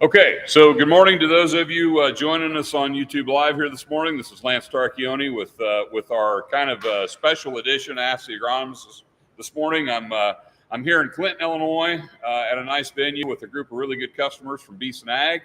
Okay, so good morning to those of you joining us on YouTube Live here this morning. This is Lance Tarchioni with our kind of special edition Ask the Agronomist this morning. I'm here in Clinton, Illinois, at a nice venue with a group of really good customers from Beason Ag,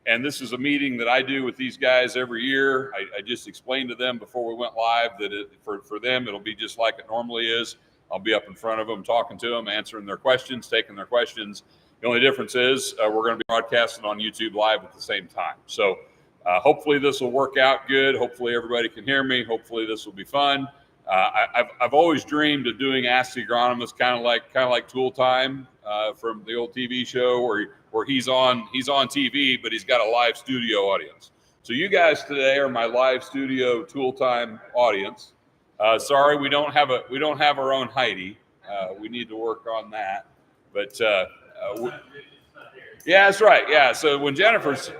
and this is a meeting that I do with these guys every year. I just explained to them before we went live that for them it'll be just like it normally is. I'll be up in front of them, talking to them, answering their questions, taking their questions. The only difference is we're going to be broadcasting on YouTube Live at the same time. So hopefully this will work out good. Hopefully everybody can hear me. Hopefully this will be fun. I've always dreamed of doing Ask the Agronomist, kind of like Tool Time from the old TV show where he's on TV, but he's got a live studio audience. So you guys today are my live studio Tool Time audience. Sorry, we don't have our own Heidi. We need to work on that, but. Yeah, that's right. Yeah, so when Jennifer's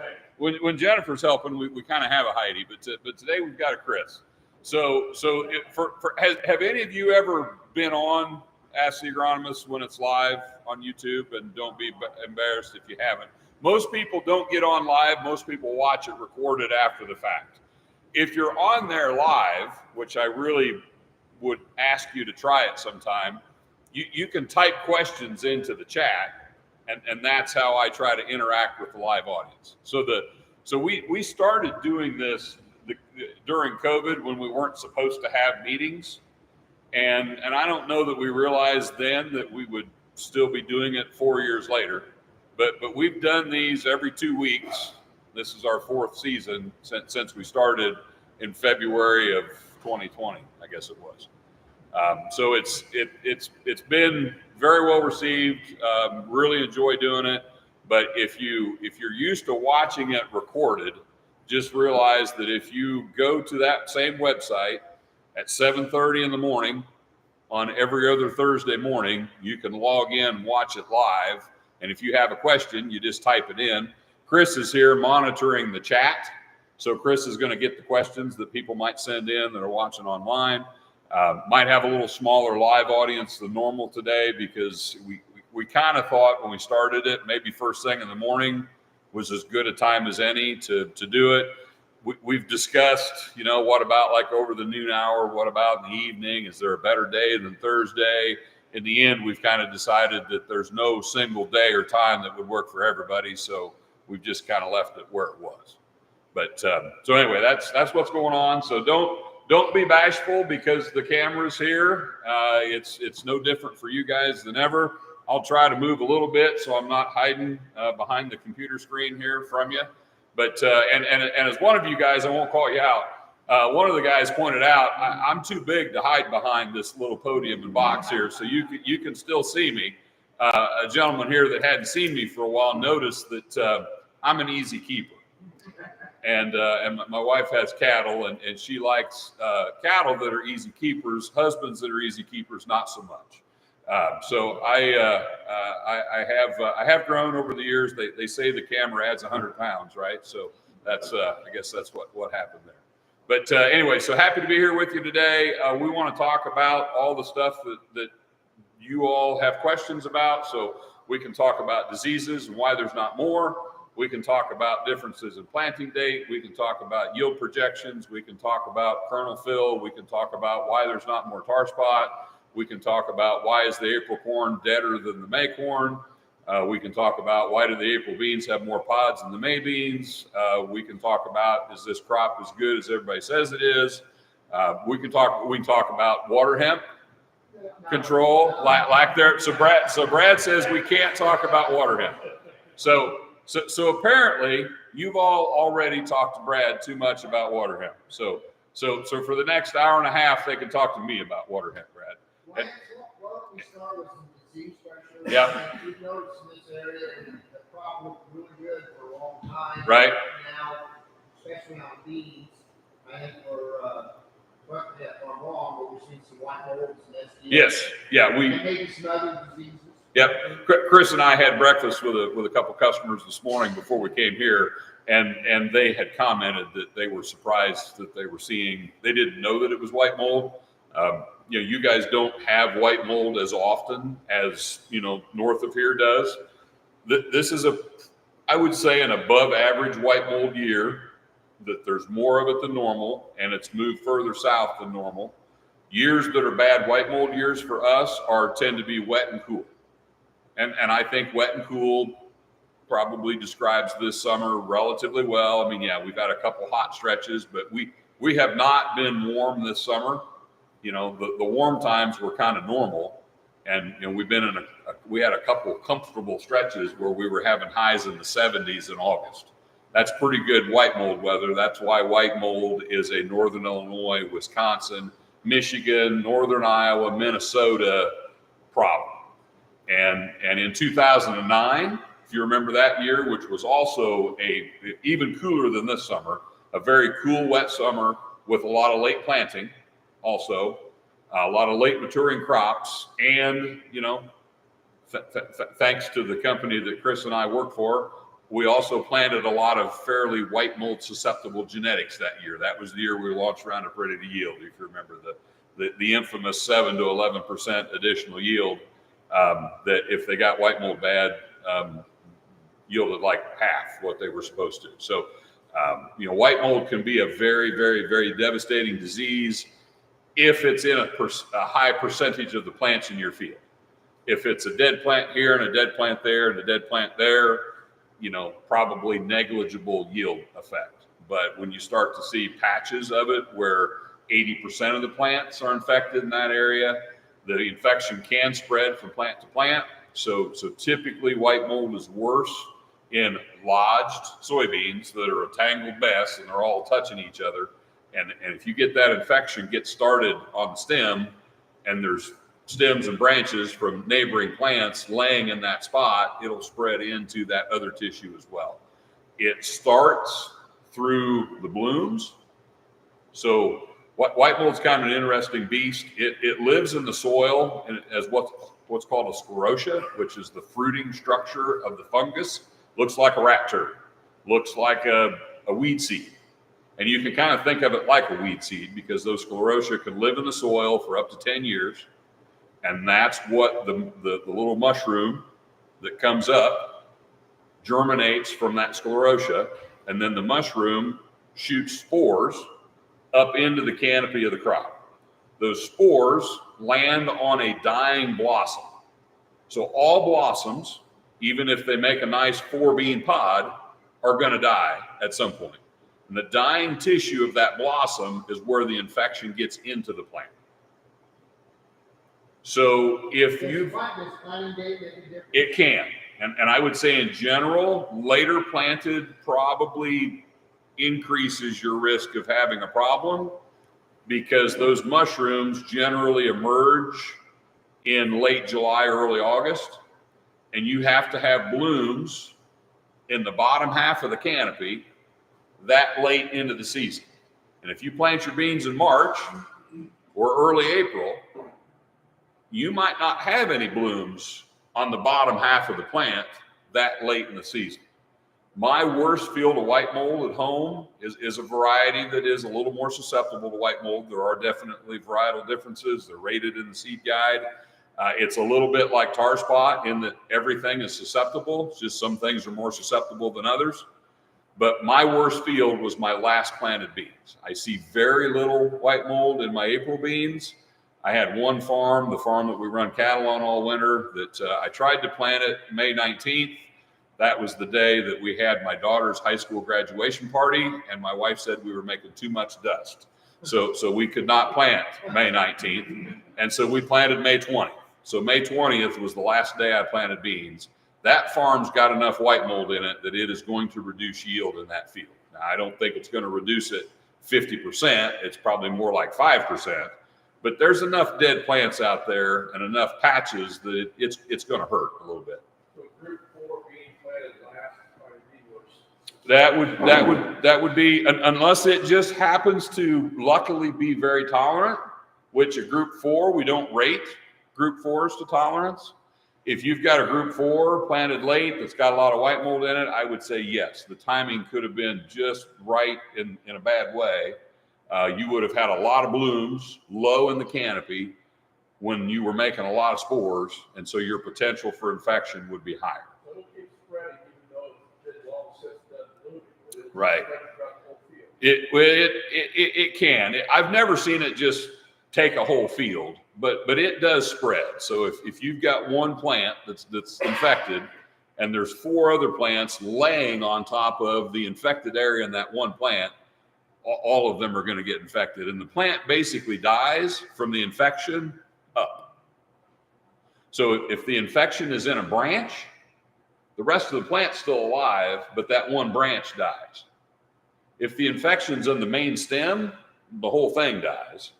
helping, we kind of have a Heidi, but today we've got a Chris. So have any of you ever been on Ask the Agronomist when it's live on YouTube? And don't be embarrassed if you haven't. Most people don't get on live. Most people watch it recorded after the fact. If you're on there live, which I really would ask you to try it sometime, you can type questions into the chat. And that's how I try to interact with the live audience. So we started doing this during COVID when we weren't supposed to have meetings, and I don't know that we realized then that we would still be doing it 4 years later. But we've done these every 2 weeks. This is our fourth season since we started in February of 2020, I guess it was. So it's been very well received. Really enjoy doing it. But if you're used to watching it recorded, just realize that if you go to that same website at 7:30 in the morning on every other Thursday morning, you can log in and watch it live. And if you have a question, you just type it in. Chris is here monitoring the chat. So Chris is going to get the questions that people might send in that are watching online. Might have a little smaller live audience than normal today because we kind of thought when we started it, maybe first thing in the morning was as good a time as any to do it. We've discussed, what about like over the noon hour? What about in the evening? Is there a better day than Thursday? In the end, we've kind of decided that there's no single day or time that would work for everybody. So we've just kind of left it where it was. But so anyway, that's what's going on. So don't be bashful because the camera's here. It's no different for you guys than ever. I'll try to move a little bit so I'm not hiding behind the computer screen here from you. But and as one of you guys, I won't call you out. One of the guys pointed out I'm too big to hide behind this little podium and box here, so you can still see me. A gentleman here that hadn't seen me for a while noticed that I'm an easy keeper. And my wife has cattle, and she likes cattle that are easy keepers. Husbands that are easy keepers, not so much. So I have grown over the years. They say the camera adds 100 pounds, right? So that's I guess that's what happened there. But anyway, so happy to be here with you today. We want to talk about all the stuff that you all have questions about. So we can talk about diseases and why there's not more. We can talk about differences in planting date. We can talk about yield projections. We can talk about kernel fill. We can talk about why there's not more tar spot. We can talk about why is the April corn deader than the May corn. We can talk about why do the April beans have more pods than the May beans. We can talk about is this crop as good as everybody says it is. We can talk about water hemp control like there. So Brad says we can't talk about water hemp. So apparently you've all already talked to Brad too much about water hemp. So for the next hour and a half, they can talk to me about water hemp, Brad. Why don't we start with some disease pressure? Yeah. We've noticed in this area the crop looked really good for a long time. Right. Now, especially on beans, I think correct me if I'm wrong, but we're seeing some white molds and SDS. Yes. Yeah. And maybe some other diseases. Yep. Chris and I had breakfast with a couple customers this morning before we came here, and they had commented that they were surprised that they were seeing. They didn't know that it was white mold. You guys don't have white mold as often as north of here does. This is I would say an above average white mold year, that there's more of it than normal and it's moved further south than normal. Years that are bad white mold years for us tend to be wet and cool. And I think wet and cool probably describes this summer relatively well. I mean, yeah, we've had a couple hot stretches, but we have not been warm this summer. You know, the warm times were kind of normal. And, you know, we've been we had a couple comfortable stretches where we were having highs in the 70s in August. That's pretty good white mold weather. That's why white mold is a Northern Illinois, Wisconsin, Michigan, Northern Iowa, Minnesota problem. And in 2009, if you remember that year, which was also even cooler than this summer, a very cool, wet summer with a lot of late planting, also a lot of late maturing crops, and, you know, thanks to the company that Chris and I work for, we also planted a lot of fairly white mold susceptible genetics that year. That was the year we launched Roundup Ready to Yield, if you remember the infamous 7 to 11% additional yield that if they got white mold bad, yielded like half what they were supposed to. So, you know, white mold can be a very, very, very devastating disease if it's in a high percentage of the plants in your field. If it's a dead plant here and a dead plant there and a dead plant there, you know, probably negligible yield effect. But when you start to see patches of it where 80% of the plants are infected in that area, the infection can spread from plant to plant. So typically white mold is worse in lodged soybeans that are a tangled mess and they're all touching each other. And if you get that infection get started on the stem and there's stems and branches from neighboring plants laying in that spot, it'll spread into that other tissue as well. It starts through the blooms. So white mold's kind of an interesting beast. It lives in the soil as what's called a sclerotia, which is the fruiting structure of the fungus. Looks like a rat turd, looks like a weed seed. And you can kind of think of it like a weed seed because those sclerotia can live in the soil for up to 10 years. And that's what the little mushroom that comes up germinates from that sclerotia. And then the mushroom shoots spores up into the canopy of the crop. Those spores land on a dying blossom. So all blossoms, even if they make a nice 4-bean pod, are going to die at some point. And the dying tissue of that blossom is where the infection gets into the plant. So if you, it can, and I would say in general, later planted probably increases your risk of having a problem because those mushrooms generally emerge in late July, early August, and you have to have blooms in the bottom half of the canopy that late into the season. And if you plant your beans in March or early April, you might not have any blooms on the bottom half of the plant that late in the season. My worst field of white mold at home is a variety that is a little more susceptible to white mold. There are definitely varietal differences. They're rated in the seed guide. It's a little bit like tar spot in that everything is susceptible. It's just some things are more susceptible than others. But my worst field was my last planted beans. I see very little white mold in my April beans. I had one farm, the farm that we run cattle on all winter, that I tried to plant it May 19th. That was the day that we had my daughter's high school graduation party, and my wife said we were making too much dust. So we could not plant May 19th, and so we planted May 20th. So May 20th was the last day I planted beans. That farm's got enough white mold in it that it is going to reduce yield in that field. Now, I don't think it's going to reduce it 50%. It's probably more like 5%. But there's enough dead plants out there and enough patches that it's going to hurt a little bit. So group 4 being planted last might be worse. That would be, unless it just happens to luckily be very tolerant, which a group 4, we don't rate group 4s to tolerance. If you've got a group 4 planted late that's got a lot of white mold in it, I would say yes. The timing could have been just right in a bad way. You would have had a lot of blooms low in the canopy when you were making a lot of spores, and so your potential for infection would be higher. So it'll keep spreading even though it's Right. Affect throughout the whole field. It can. I've never seen it just take a whole field, but it does spread. So if you've got one plant that's infected, and there's 4 other plants laying on top of the infected area in that one plant, all of them are going to get infected. And the plant basically dies from the infection up. So if the infection is in a branch, the rest of the plant's still alive, but that one branch dies. If the infection's in the main stem, the whole thing dies.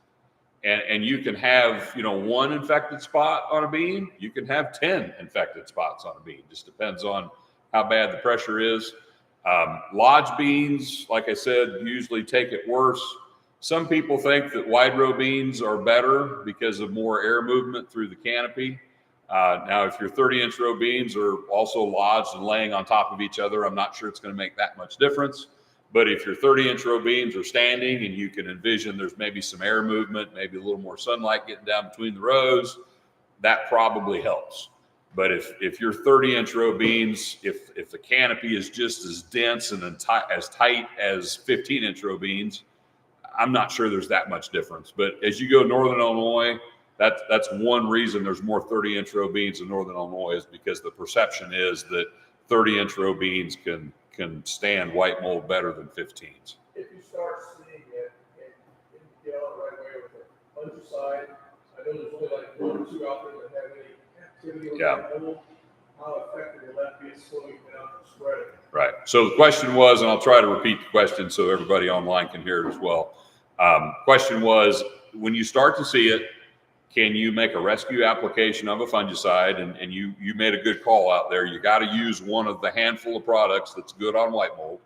And you can have, 1 infected spot on a bean. You can have 10 infected spots on a bean. Just depends on how bad the pressure is. Lodge beans, like I said, usually take it worse. Some people think that wide row beans are better because of more air movement through the canopy. Now, if your 30-inch row beans are also lodged and laying on top of each other, I'm not sure it's going to make that much difference. But if your 30-inch row beans are standing and you can envision there's maybe some air movement, maybe a little more sunlight getting down between the rows, that probably helps. But if your 30-inch row beans, if the canopy is just as dense and as tight as 15-inch row beans, I'm not sure there's that much difference. But as you go northern Illinois, that's one reason there's more 30-inch row beans in northern Illinois, is because the perception is that 30-inch row beans can stand white mold better than 15s. If you start seeing it and get out right away with a fungicide, I know there's only like 1 or 2 out there that have any activity on that mold. How effective will that be at slowing down and spreading? Right. So the question was, and I'll try to repeat the question so everybody online can hear it as well. Question was, when you start to see it, can you make a rescue application of a fungicide? And you made a good call out there. You got to use one of the handful of products that's good on white mold.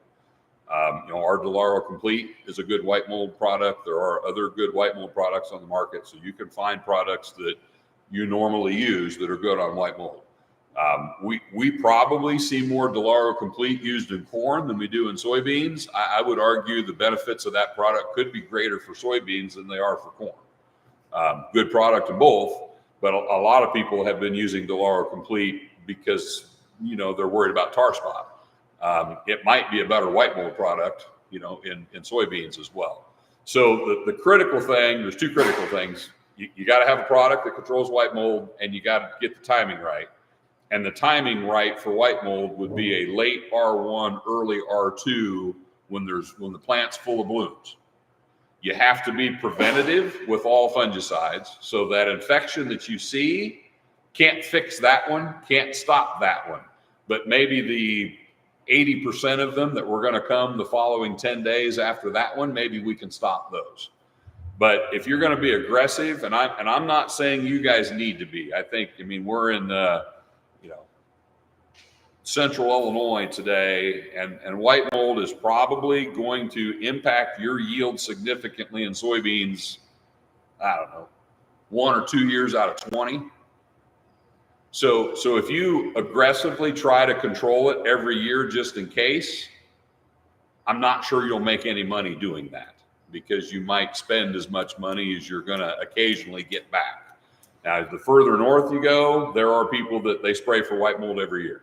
Our Delaro Complete is a good white mold product. There are other good white mold products on the market, so you can find products that you normally use that are good on white mold. We probably see more Delaro Complete used in corn than we do in soybeans. I would argue the benefits of that product could be greater for soybeans than they are for corn. Good product in both, but a lot of people have been using Delaro Complete because, they're worried about tar spot. It might be a better white mold product, in soybeans as well. So the critical thing, there's 2 critical things. You got to have a product that controls white mold, and you got to get the timing right. And the timing right for white mold would be a late R1, early R2 when the plant's full of blooms. You have to be preventative with all fungicides, so that infection that you see can't fix that one, can't stop that one. But maybe the 80% of them that were going to come the following 10 days after that one, maybe we can stop those. But if you're going to be aggressive, and I'm not saying you guys need to be. We're in central Illinois today, and white mold is probably going to impact your yield significantly in soybeans, I don't know, 1 or 2 years out of 20. So if you aggressively try to control it every year just in case, I'm not sure you'll make any money doing that, because you might spend as much money as you're going to occasionally get back. Now, the further north you go, there are people that they spray for white mold every year.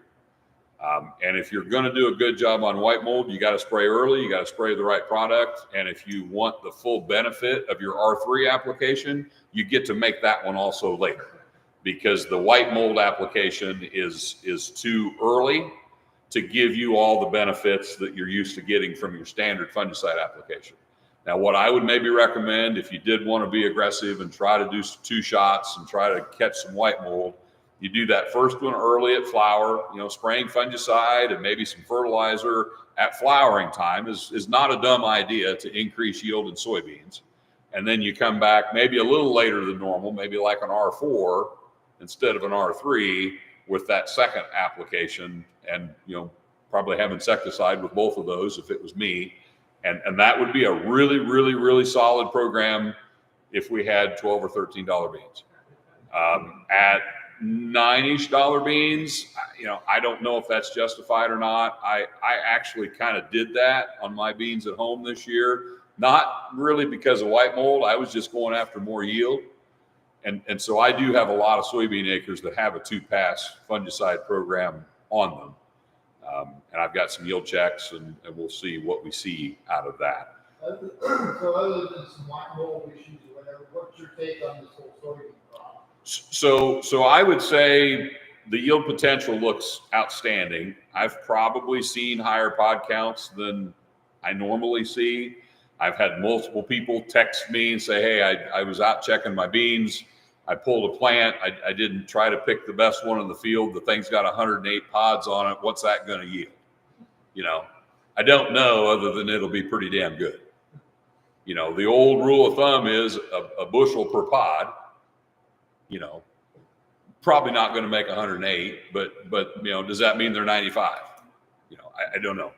And if you're going to do a good job on white mold, you got to spray early, you got to spray the right product. And if you want the full benefit of your R3 application, you get to make that one also later, because the white mold application is too early to give you all the benefits that you're used to getting from your standard fungicide application. Now, what I would maybe recommend, if you did want to be aggressive and try to do 2 shots and try to catch some white mold, you do that first one early at flower. Spraying fungicide and maybe some fertilizer at flowering time is not a dumb idea to increase yield in soybeans. And then you come back maybe a little later than normal, maybe like an R4 instead of an R3 with that second application, and probably have insecticide with both of those if it was me. And that would be a really, really, really solid program if we had $12 or $13 beans. At $9-ish beans, I don't know if that's justified or not. I actually kind of did that on my beans at home this year, not really because of white mold. I was just going after more yield. And so I do have a lot of soybean acres that have a 2-pass fungicide program on them. And I've got some yield checks, and we'll see what we see out of that. So other than some white mold issues or whatever, what's your take on this whole soybean crop? So I would say the yield potential looks outstanding. I've probably seen higher pod counts than I normally see. I've had multiple people text me and say, hey, I was out checking my beans. I pulled a plant. I didn't try to pick the best one in the field. The thing's got 108 pods on it. What's that going to yield? I don't know, other than it'll be pretty damn good. The old rule of thumb is a bushel per pod. Probably not going to make 108, but does that mean they're 95? I don't know.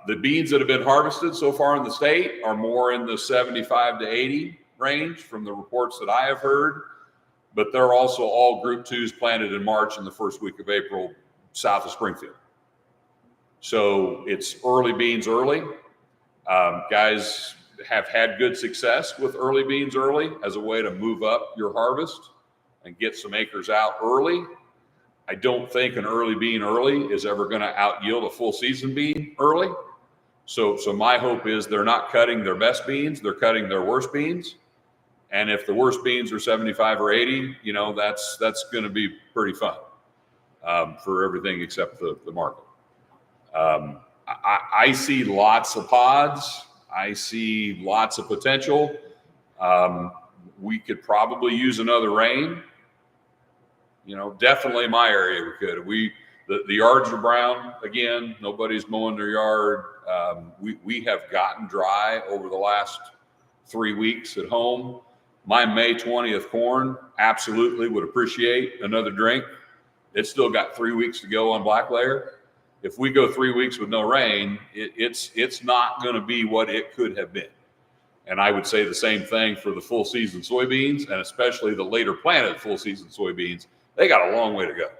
The beans that have been harvested so far in the state are more in the 75 to 80 range from the reports that I have heard, but they're also all group 2s planted in March and the first week of April south of Springfield. So it's early beans early. Guys have had good success with early beans early as a way to move up your harvest and get some acres out early. I don't think an early bean early is ever going to out yield a full season bean early. So my hope is they're not cutting their best beans, they're cutting their worst beans. And if the worst beans are 75 or 80, that's going to be pretty fun for everything except the market. I see lots of pods. I see lots of potential. We could probably use another rain. Definitely my area we could. The yards are brown again. Nobody's mowing their yard. We have gotten dry over the last 3 weeks at home. My May 20th corn absolutely would appreciate another drink. It's still got 3 weeks to go on black layer. If we go 3 weeks with no rain, it's not going to be what it could have been. And I would say the same thing for the full season soybeans, and especially the later planted full season soybeans. They got a long way to go.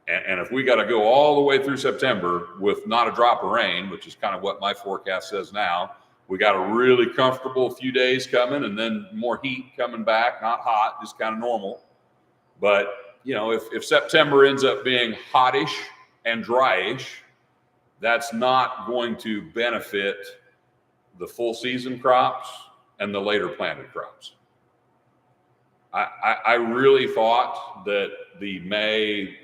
And if we got to go all the way through September with not a drop of rain, which is kind of what my forecast says now, we got a really comfortable few days coming and then more heat coming back, not hot, just kind of normal. But, if September ends up being hottish and dryish, that's not going to benefit the full season crops and the later planted crops. I really thought that the May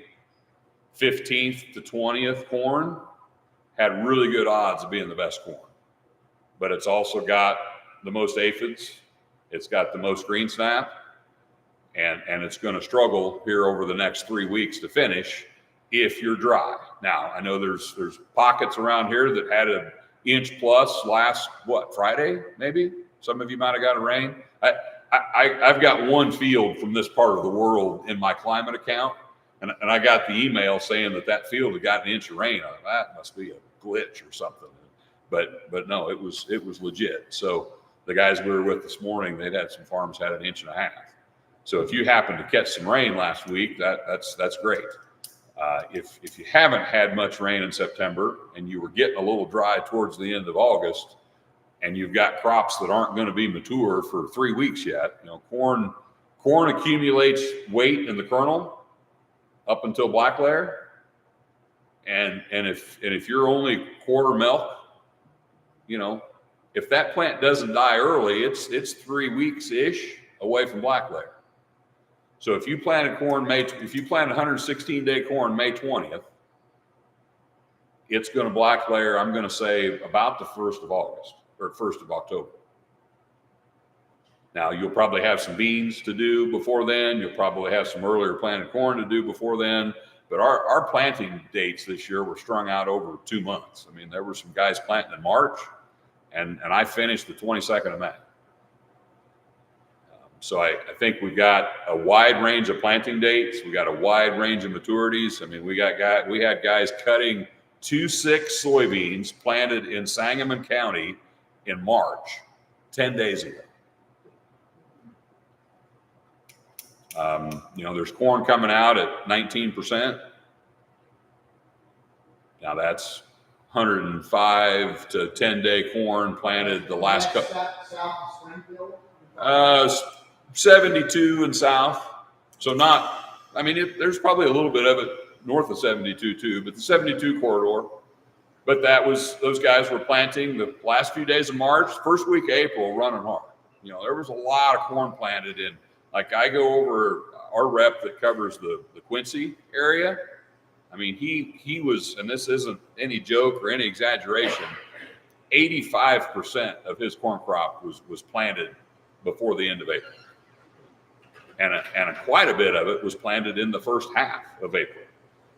15th to 20th corn had really good odds of being the best corn, but it's also got the most aphids. It's got the most green snap, and it's going to struggle here over the next 3 weeks to finish if you're dry. Now, I know there's pockets around here that had an inch plus last, Friday, maybe? Some of you might have got a rain. I've got one field from this part of the world in my climate account, and I got the email saying that field had got an inch of rain. I thought, that must be a glitch or something. But no, it was legit. So the guys we were with this morning, they'd had some farms had an inch and a half. So if you happen to catch some rain last week, that's great. If you haven't had much rain in September and you were getting a little dry towards the end of August, and you've got crops that aren't going to be mature for 3 weeks yet, corn accumulates weight in the kernel up until black layer, and if you're only quarter milk, if that plant doesn't die early, it's 3 weeks ish away from black layer. So if you planted 116-day corn May 20th, it's going to black layer, I'm going to say, about the 1st of August or 1st of October. Now, you'll probably have some beans to do before then. You'll probably have some earlier planted corn to do before then. But our planting dates this year were strung out over 2 months. I mean, there were some guys planting in March, and I finished the 22nd of May. So I think we've got a wide range of planting dates. We got a wide range of maturities. I mean, we had guys cutting 2.6 soybeans planted in Sangamon County in March, 10 days ago. There's corn coming out at 19%. Now that's 105 to 10-day corn planted the last couple. South of Springfield? 72 and south. So there's probably a little bit of it north of 72 too, but the 72 corridor. But those guys were planting the last few days of March, first week of April, running hard. There was a lot of corn planted in. Like I go over our rep that covers the Quincy area. I mean, he was, and this isn't any joke or any exaggeration, 85% of his corn crop was planted before the end of April. And quite a bit of it was planted in the first half of April.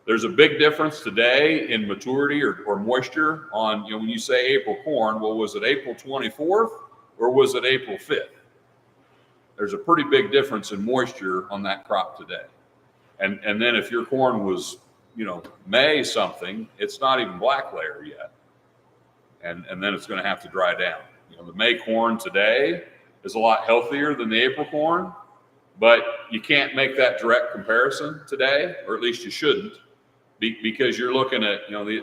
There's a big difference today in maturity or moisture on, when you say April corn, well, was it April 24th or was it April 5th? There's a pretty big difference in moisture on that crop today. And then if your corn was, May something, it's not even black layer yet. And then it's going to have to dry down. The May corn today is a lot healthier than the April corn, but you can't make that direct comparison today, or at least you shouldn't, because you're looking at,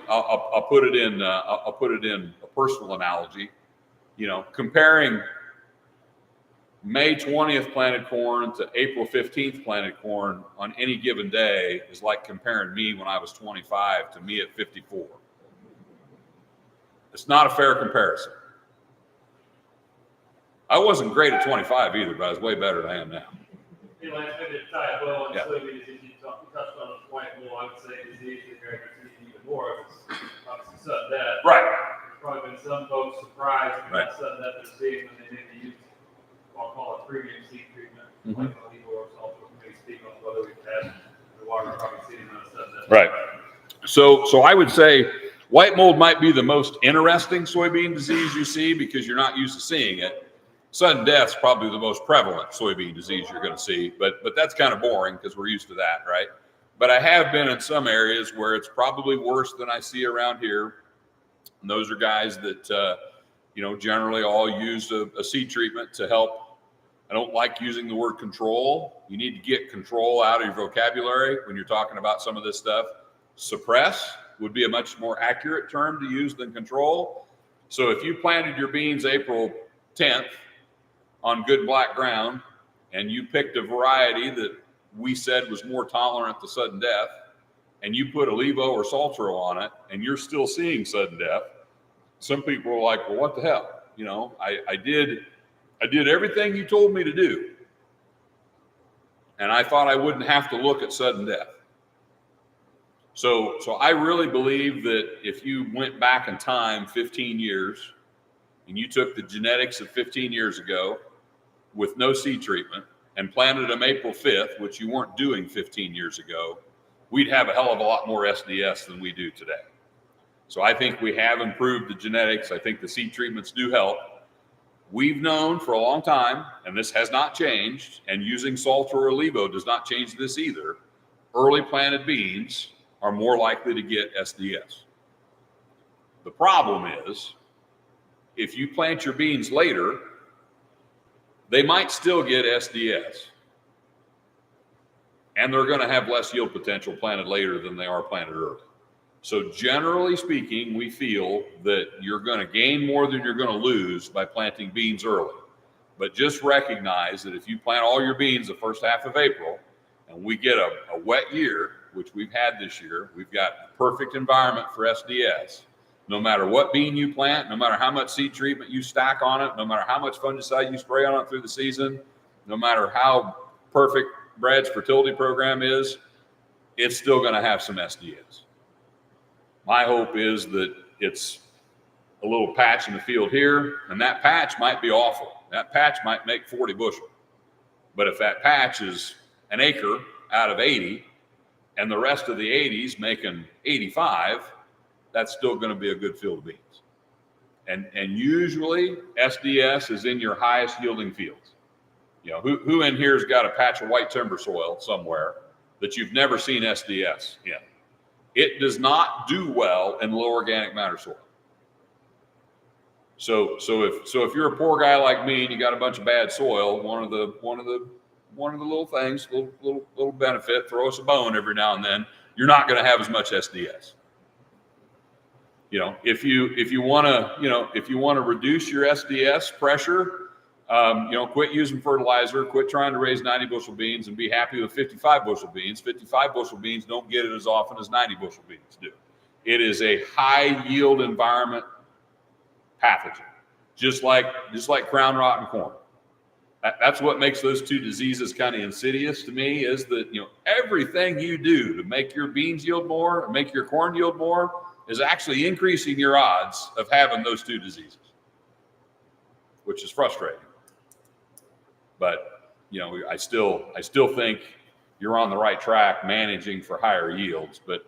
I'll put it in a personal analogy, comparing May 20th planted corn to April 15th planted corn on any given day is like comparing me when I was 25 to me at 54. It's not a fair comparison. I wasn't great at 25 either, but I was way better than I am now. Lance, maybe to tie a bow on Yeah. soybean disease, you touched on the white mold. I would say disease that you're seeing even more. It's obviously sudden death. Right. There's probably been some folks surprised at Right. that sudden death they're seeing when they maybe use, I'll call it premium seed treatment, Mhm. like Olivo or also maybe speak on whether we've had the water probably seeing on sudden death. Right. So I would say white mold might be the most interesting soybean disease you see because you're not used to seeing it. Sudden death's probably the most prevalent soybean disease you're going to see, but that's kind of boring because we're used to that, right? But I have been in some areas where it's probably worse than I see around here. And those are guys that, generally all use a seed treatment to help. I don't like using the word control. You need to get control out of your vocabulary when you're talking about some of this stuff. Suppress would be a much more accurate term to use than control. So if you planted your beans April 10th on good black ground and you picked a variety that we said was more tolerant to sudden death and you put Olivo or Saltro on it and you're still seeing sudden death, some people are like, well, what the hell? I did everything you told me to do. And I thought I wouldn't have to look at sudden death. So I really believe that if you went back in time 15 years and you took the genetics of 15 years ago with no seed treatment and planted them April 5th, which you weren't doing 15 years ago, we'd have a hell of a lot more SDS than we do today. So I think we have improved the genetics. I think the seed treatments do help. We've known for a long time, and this has not changed, and using Saltro or Olivo does not change this either, early planted beans are more likely to get SDS. The problem is, if you plant your beans later, they might still get SDS. And they're going to have less yield potential planted later than they are planted early. So generally speaking, we feel that you're going to gain more than you're going to lose by planting beans early. But just recognize that if you plant all your beans the first half of April and we get a wet year, which we've had this year, we've got the perfect environment for SDS. No matter what bean you plant, no matter how much seed treatment you stack on it, no matter how much fungicide you spray on it through the season, no matter how perfect Brad's fertility program is, it's still going to have some SDS. My hope is that it's a little patch in the field here, and that patch might be awful. That patch might make 40 bushel. But if that patch is an acre out of 80, and the rest of the 80's making 85, that's still going to be a good field of beans. And usually SDS is in your highest yielding fields. Who in here's got a patch of white timber soil somewhere that you've never seen SDS in? It does not do well in low organic matter soil. So if you're a poor guy like me and you got a bunch of bad soil, one of the little things, little benefit, throw us a bone every now and then, you're not going to have as much SDS. If you want to reduce your SDS pressure, Quit using fertilizer, quit trying to raise 90 bushel beans, and be happy with 55 bushel beans. 55 bushel beans don't get it as often as 90 bushel beans do. It is a high yield environment pathogen, just like crown rot and corn. That's what makes those two diseases kind of insidious to me, is that, everything you do to make your beans yield more and make your corn yield more is actually increasing your odds of having those two diseases, which is frustrating. But, I still think you're on the right track managing for higher yields, but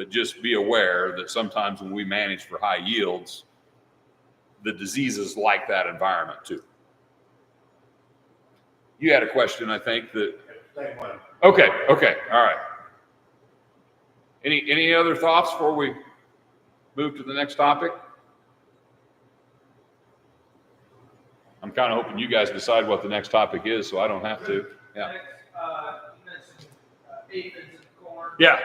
just be aware that sometimes when we manage for high yields, the diseases like that environment too. You had a question, I think, that. Okay. All right. Any other thoughts before we move to the next topic? I'm kind of hoping you guys decide what the next topic is, so I don't have to. Yeah. You mentioned aphids and corn. Yeah.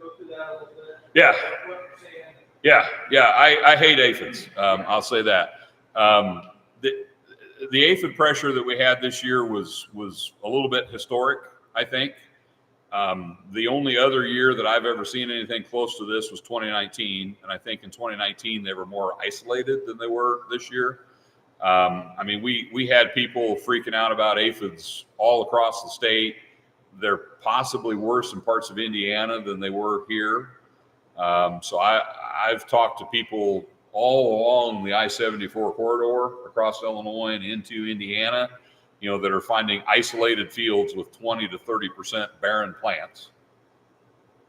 Go through that a little bit. Yeah. What you're saying. Yeah. I hate aphids. I'll say that. The aphid pressure that we had this year was a little bit historic, I think. The only other year that I've ever seen anything close to this was 2019, and I think in 2019 they were more isolated than they were this year. We had people freaking out about aphids all across the state. They're possibly worse in parts of Indiana than they were here. So I've talked to people all along the I-74 corridor across Illinois and into Indiana, that are finding isolated fields with 20 to 30% barren plants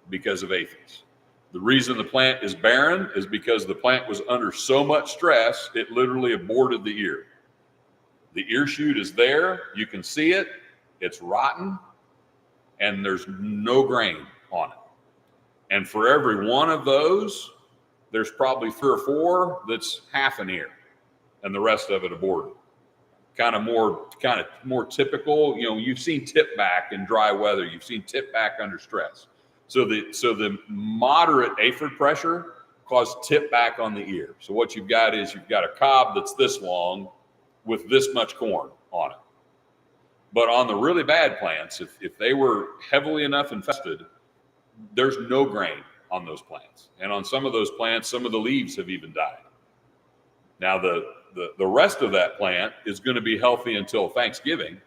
because of aphids. The reason the plant is barren is because the plant was under so much stress, it literally aborted the ear. The ear shoot is there. You can see it. It's rotten, and there's no grain on it. And for every one of those, there's probably 3 or 4 that's half an ear, and the rest of it aborted. Kind of more typical. You've seen tip back in dry weather. You've seen tip back under stress. So the moderate aphid pressure caused tip back on the ear. So what you've got is you've got a cob that's this long with this much corn on it. But on the really bad plants, if they were heavily enough infested, there's no grain on those plants. And on some of those plants, some of the leaves have even died. Now the rest of that plant is going to be healthy until Thanksgiving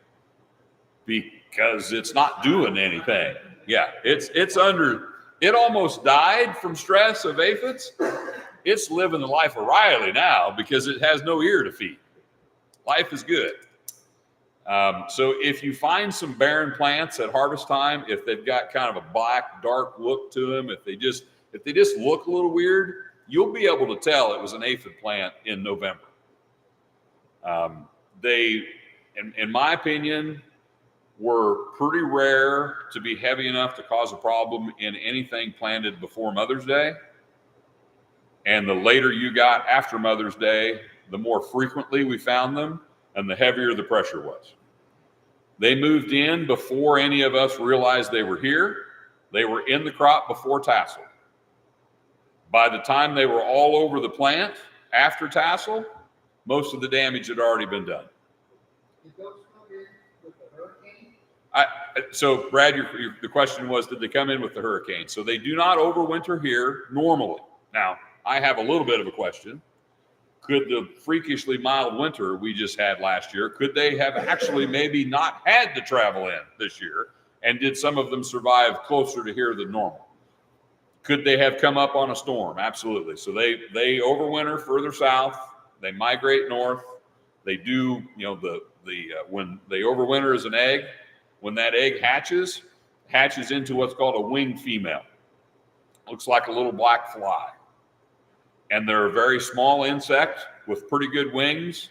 because it's not doing anything. Yeah, it almost died from stress of aphids. It's living the life of Riley now because it has no ear to feed. Life is good. So if you find some barren plants at harvest time, if they've got kind of a black, dark look to them, if they just look a little weird, you'll be able to tell it was an aphid plant in November. They, in my opinion, were pretty rare to be heavy enough to cause a problem in anything planted before Mother's Day. And the later you got after Mother's Day, the more frequently we found them and the heavier the pressure was. They moved in before any of us realized they were here. They were in the crop before tassel. By the time they were all over the plant after tassel, most of the damage had already been done. Did those come in with the hurricane? So Brad, the question was, did they come in with the hurricane? So they do not overwinter here normally. Now, I have a little bit of a question. Could the freakishly mild winter we just had last year, could they have actually maybe not had to travel in this year? And did some of them survive closer to here than normal? Could they have come up on a storm? Absolutely. So they overwinter further south. They migrate north. They do, when they overwinter as an egg, when that egg hatches into what's called a winged female. Looks like a little black fly. And they're a very small insect with pretty good wings.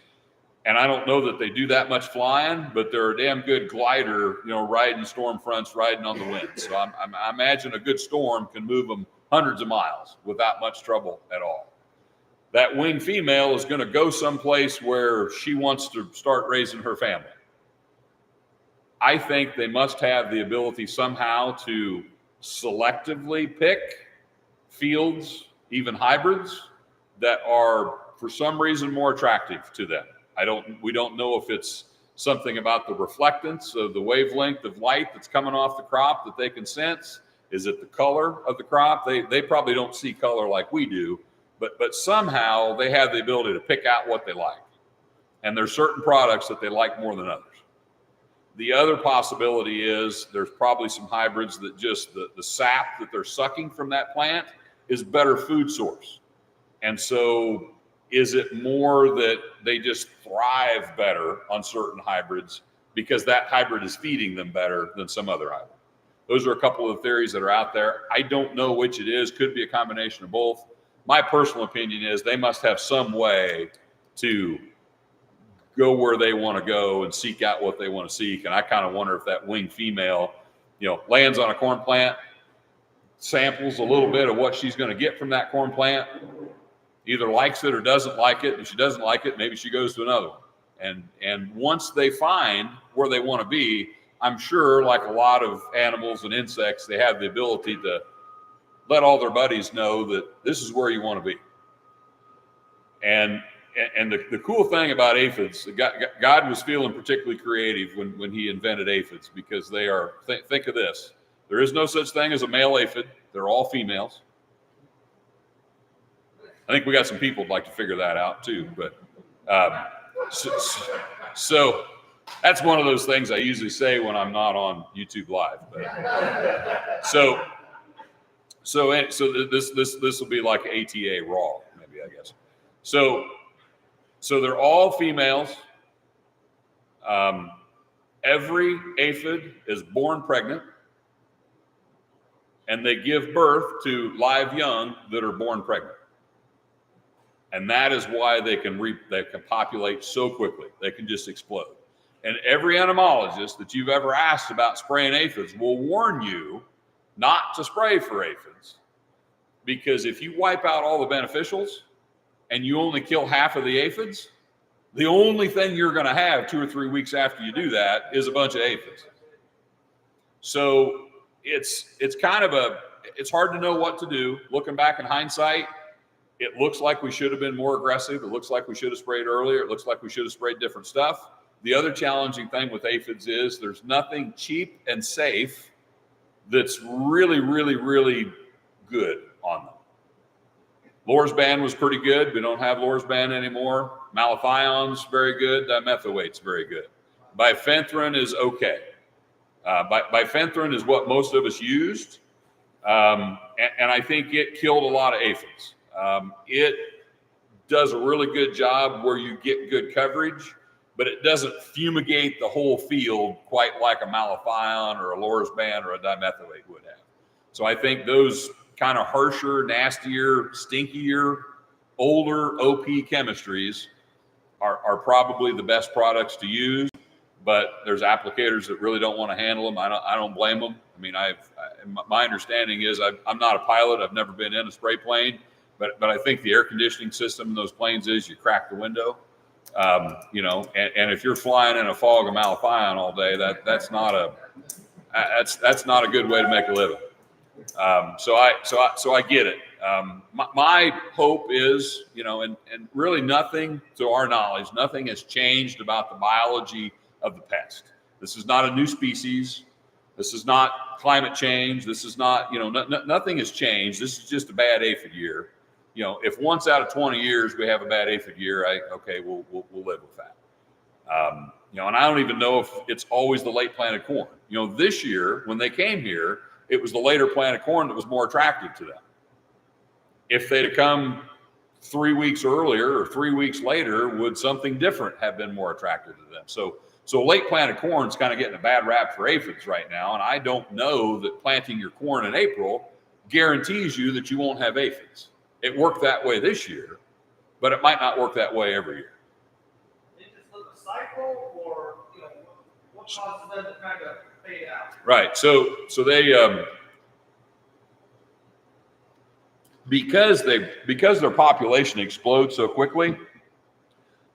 And I don't know that they do that much flying, but they're a damn good glider, riding storm fronts, riding on the wind. So I imagine a good storm can move them hundreds of miles without much trouble at all. That winged female is going to go someplace where she wants to start raising her family. I think they must have the ability somehow to selectively pick fields, even hybrids, that are for some reason more attractive to them. We don't know if it's something about the reflectance of the wavelength of light that's coming off the crop that they can sense. Is it the color of the crop? They probably don't see color like we do, but somehow they have the ability to pick out what they like. And there's certain products that they like more than others. The other possibility is there's probably some hybrids that just the sap that they're sucking from that plant is better food source. And so is it more that they just thrive better on certain hybrids because that hybrid is feeding them better than some other hybrid? Those are a couple of theories that are out there. I don't know which it is. Could be a combination of both. My personal opinion is they must have some way to go where they want to go and seek out what they want to seek. And I kind of wonder if that winged female, lands on a corn plant, samples a little bit of what she's going to get from that corn plant, either likes it or doesn't like it. If she doesn't like it, maybe she goes to another one. And once they find where they want to be, I'm sure, like a lot of animals and insects, they have the ability to let all their buddies know that this is where you want to be. And the cool thing about aphids, God was feeling particularly creative when he invented aphids, because they are, think of this, there is no such thing as a male aphid. They're all females. I think we got some people who'd like to figure that out too. But so that's one of those things I usually say when I'm not on YouTube Live. But, so this will be like ATA Raw, maybe, I guess. So they're all females. Every aphid is born pregnant, and they give birth to live young that are born pregnant. And that is why they can populate so quickly. They can just explode. And every entomologist that you've ever asked about spraying aphids will warn you not to spray for aphids, because if you wipe out all the beneficials and you only kill half of the aphids, the only thing you're going to have 2 or 3 weeks after you do that is a bunch of aphids. So it's hard to know what to do. Looking back in hindsight, it looks like we should have been more aggressive. It looks like we should have sprayed earlier. It looks like we should have sprayed different stuff. The other challenging thing with aphids is there's nothing cheap and safe that's really, really, really good on them. Lorsban was pretty good. We don't have Lorsban anymore. Malethion's very good. Dimethoate's very good. Bifenthrin is okay. Bifenthrin is what most of us used, and I think it killed a lot of aphids. It does a really good job where you get good coverage, but it doesn't fumigate the whole field quite like a malathion or a Lorsban or a dimethoate would have. So I think those kind of harsher, nastier, stinkier, older OP chemistries are probably the best products to use. But there's applicators that really don't want to handle them. I don't blame them. I mean, my understanding is I'm not a pilot. I've never been in a spray plane, but I think the air conditioning system in those planes is you crack the window, and if you're flying in a fog of malathion all day, that's not a good way to make a living. So I get it. My hope is, and really nothing, to our knowledge, nothing has changed about the biology of the pest. This is not a new species. This is not climate change. This is not, nothing has changed. This is just a bad aphid year. If once out of 20 years we have a bad aphid year, we'll live with that. And I don't even know if it's always the late planted corn. This year when they came here, it was the later planted corn that was more attractive to them. If they'd have come 3 weeks earlier or 3 weeks later, would something different have been more attractive to them? So late planted corn is kind of getting a bad rap for aphids right now. And I don't know that planting your corn in April guarantees you that you won't have aphids. It worked that way this year, but it might not work that way every year. Is it just a cycle, or what causes them to kind of fade out? Right. So they because their population explodes so quickly,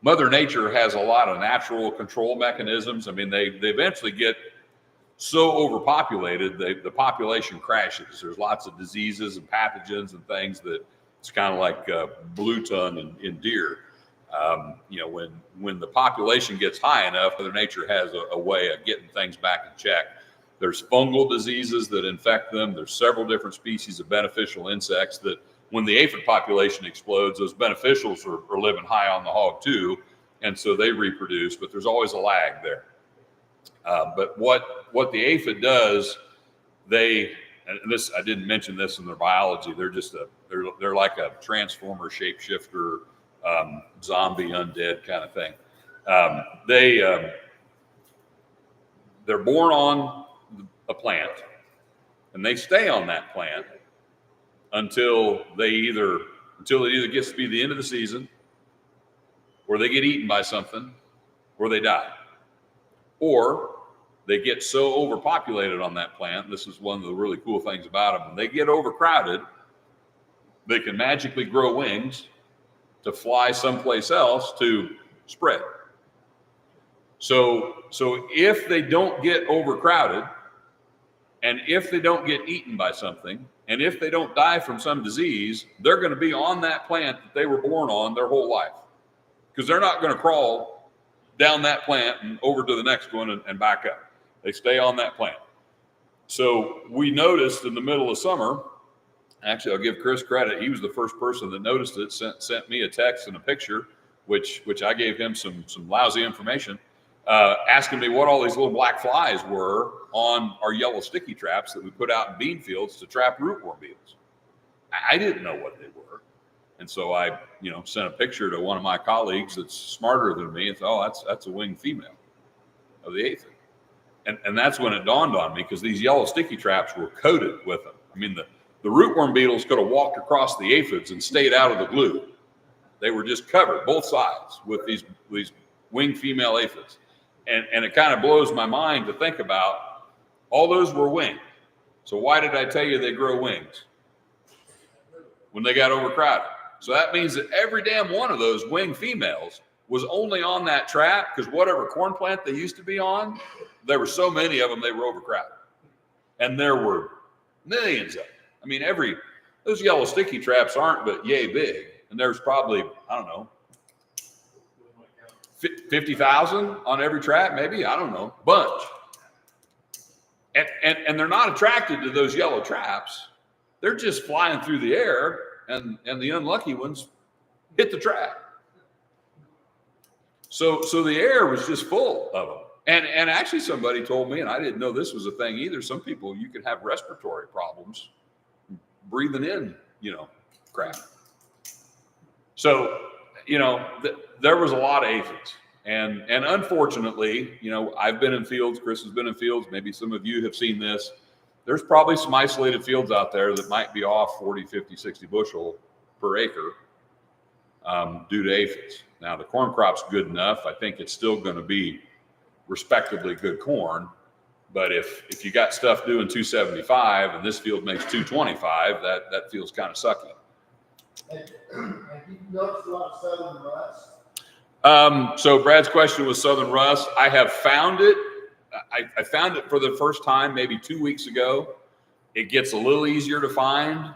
Mother Nature has a lot of natural control mechanisms. I mean, they eventually get so overpopulated, the population crashes. There's lots of diseases and pathogens and things that it's kind of like blue tongue in deer. When the population gets high enough, Mother Nature has a way of getting things back in check. There's fungal diseases that infect them. There's several different species of beneficial insects that when the aphid population explodes, those beneficials are living high on the hog too. And so they reproduce, but there's always a lag there. But what the aphid does, and this, I didn't mention this in their biology. They're like a transformer shapeshifter, zombie undead kind of thing. They're born on a plant and they stay on that plant until it either gets to be the end of the season, or they get eaten by something, or they die, or they get so overpopulated on that plant. This is one of the really cool things about them. When they get overcrowded, they can magically grow wings to fly someplace else to spread. So if they don't get overcrowded, and if they don't get eaten by something, and if they don't die from some disease, they're going to be on that plant that they were born on their whole life, because they're not going to crawl down that plant and over to the next one and back up. They stay on that plant. So we noticed in the middle of summer, actually, I'll give Chris credit. He was the first person that noticed it, sent me a text and a picture, which I gave him some lousy information, asking me what all these little black flies were on our yellow sticky traps that we put out in bean fields to trap rootworm beetles. I didn't know what they were. And so I, sent a picture to one of my colleagues that's smarter than me and thought, oh, that's a winged female of the aphid. And that's when it dawned on me, because these yellow sticky traps were coated with them. I mean, the rootworm beetles could have walked across the aphids and stayed out of the glue. They were just covered both sides with these winged female aphids. And it kind of blows my mind to think about all those were winged. So why did I tell you they grow wings when they got overcrowded? So that means that every damn one of those winged females was only on that trap because whatever corn plant they used to be on, there were so many of them, they were overcrowded. And there were millions of them. I mean, those yellow sticky traps aren't but yay big. And there's probably, I don't know, 50,000 on every trap, maybe, I don't know, bunch. And they're not attracted to those yellow traps. They're just flying through the air, and the unlucky ones hit the trap. So the air was just full of them. And actually somebody told me, and I didn't know this was a thing either, some people, you can have respiratory problems breathing in, crap. So, there was a lot of aphids. And unfortunately, I've been in fields, Chris has been in fields, maybe some of you have seen this. There's probably some isolated fields out there that might be off 40, 50, 60 bushel per acre due to aphids. Now, the corn crop's good enough. I think it's still going to be respectably good corn. But if you got stuff doing 275 and this field makes 225, that feels kind of sucky. Have you noticed a lot of southern rust? So Brad's question was southern rust. I have found it. I found it for the first time maybe 2 weeks ago. It gets a little easier to find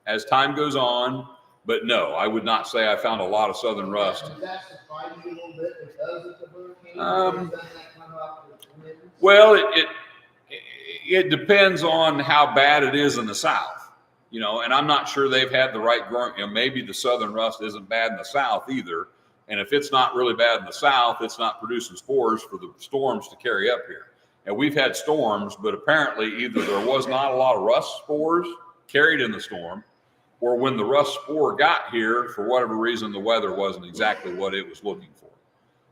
as time goes on, but no, I would not say I found a lot of southern rust. Does that surprise you a little bit? It does at the hurricane? Doesn't that come up with winds? Well, it depends on how bad it is in the south, and I'm not sure they've had the right growing. Maybe the southern rust isn't bad in the south either. And if it's not really bad in the south, it's not producing spores for the storms to carry up here. And we've had storms, but apparently either there was not a lot of rust spores carried in the storm, or when the rust spore got here, for whatever reason, the weather wasn't exactly what it was looking for.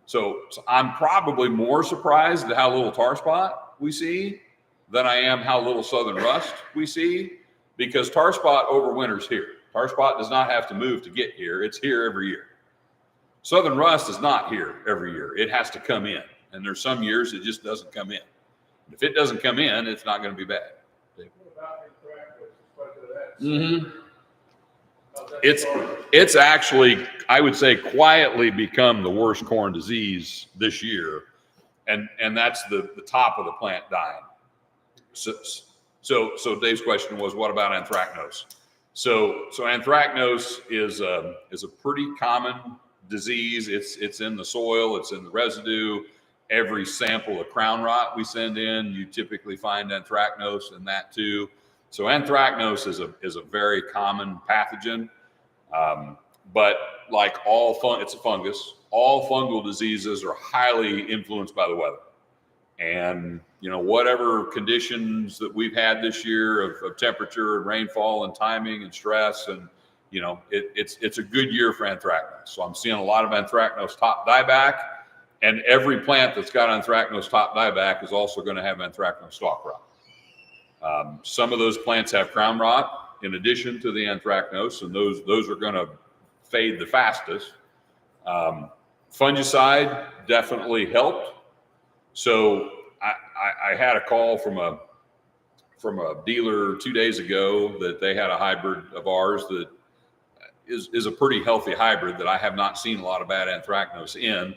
So I'm probably more surprised at how little tar spot we see than I am how little southern rust we see, because tar spot overwinters here. Tar spot does not have to move to get here. It's here every year. Southern rust is not here every year. It has to come in. And there's some years it just doesn't come in. And if it doesn't come in, it's not going to be bad. What about that? Mm-hmm. It's actually, I would say, quietly become the worst corn disease this year. And that's the top of the plant dying. So Dave's question was, what about anthracnose? So anthracnose is a pretty common disease. It's in the soil, it's in the residue. Every sample of crown rot we send in, you typically find anthracnose in that too. So anthracnose is a very common pathogen, but like it's a fungus. All fungal diseases are highly influenced by the weather. And, whatever conditions that we've had this year of temperature and rainfall and timing and stress, and, it's a good year for anthracnose. So I'm seeing a lot of anthracnose top dieback, and every plant that's got anthracnose top dieback is also going to have anthracnose stalk rot. Some of those plants have crown rot in addition to the anthracnose, and those are going to fade the fastest. Fungicide definitely helped. So I had a call from a dealer 2 days ago that they had a hybrid of ours that is a pretty healthy hybrid that I have not seen a lot of bad anthracnose in.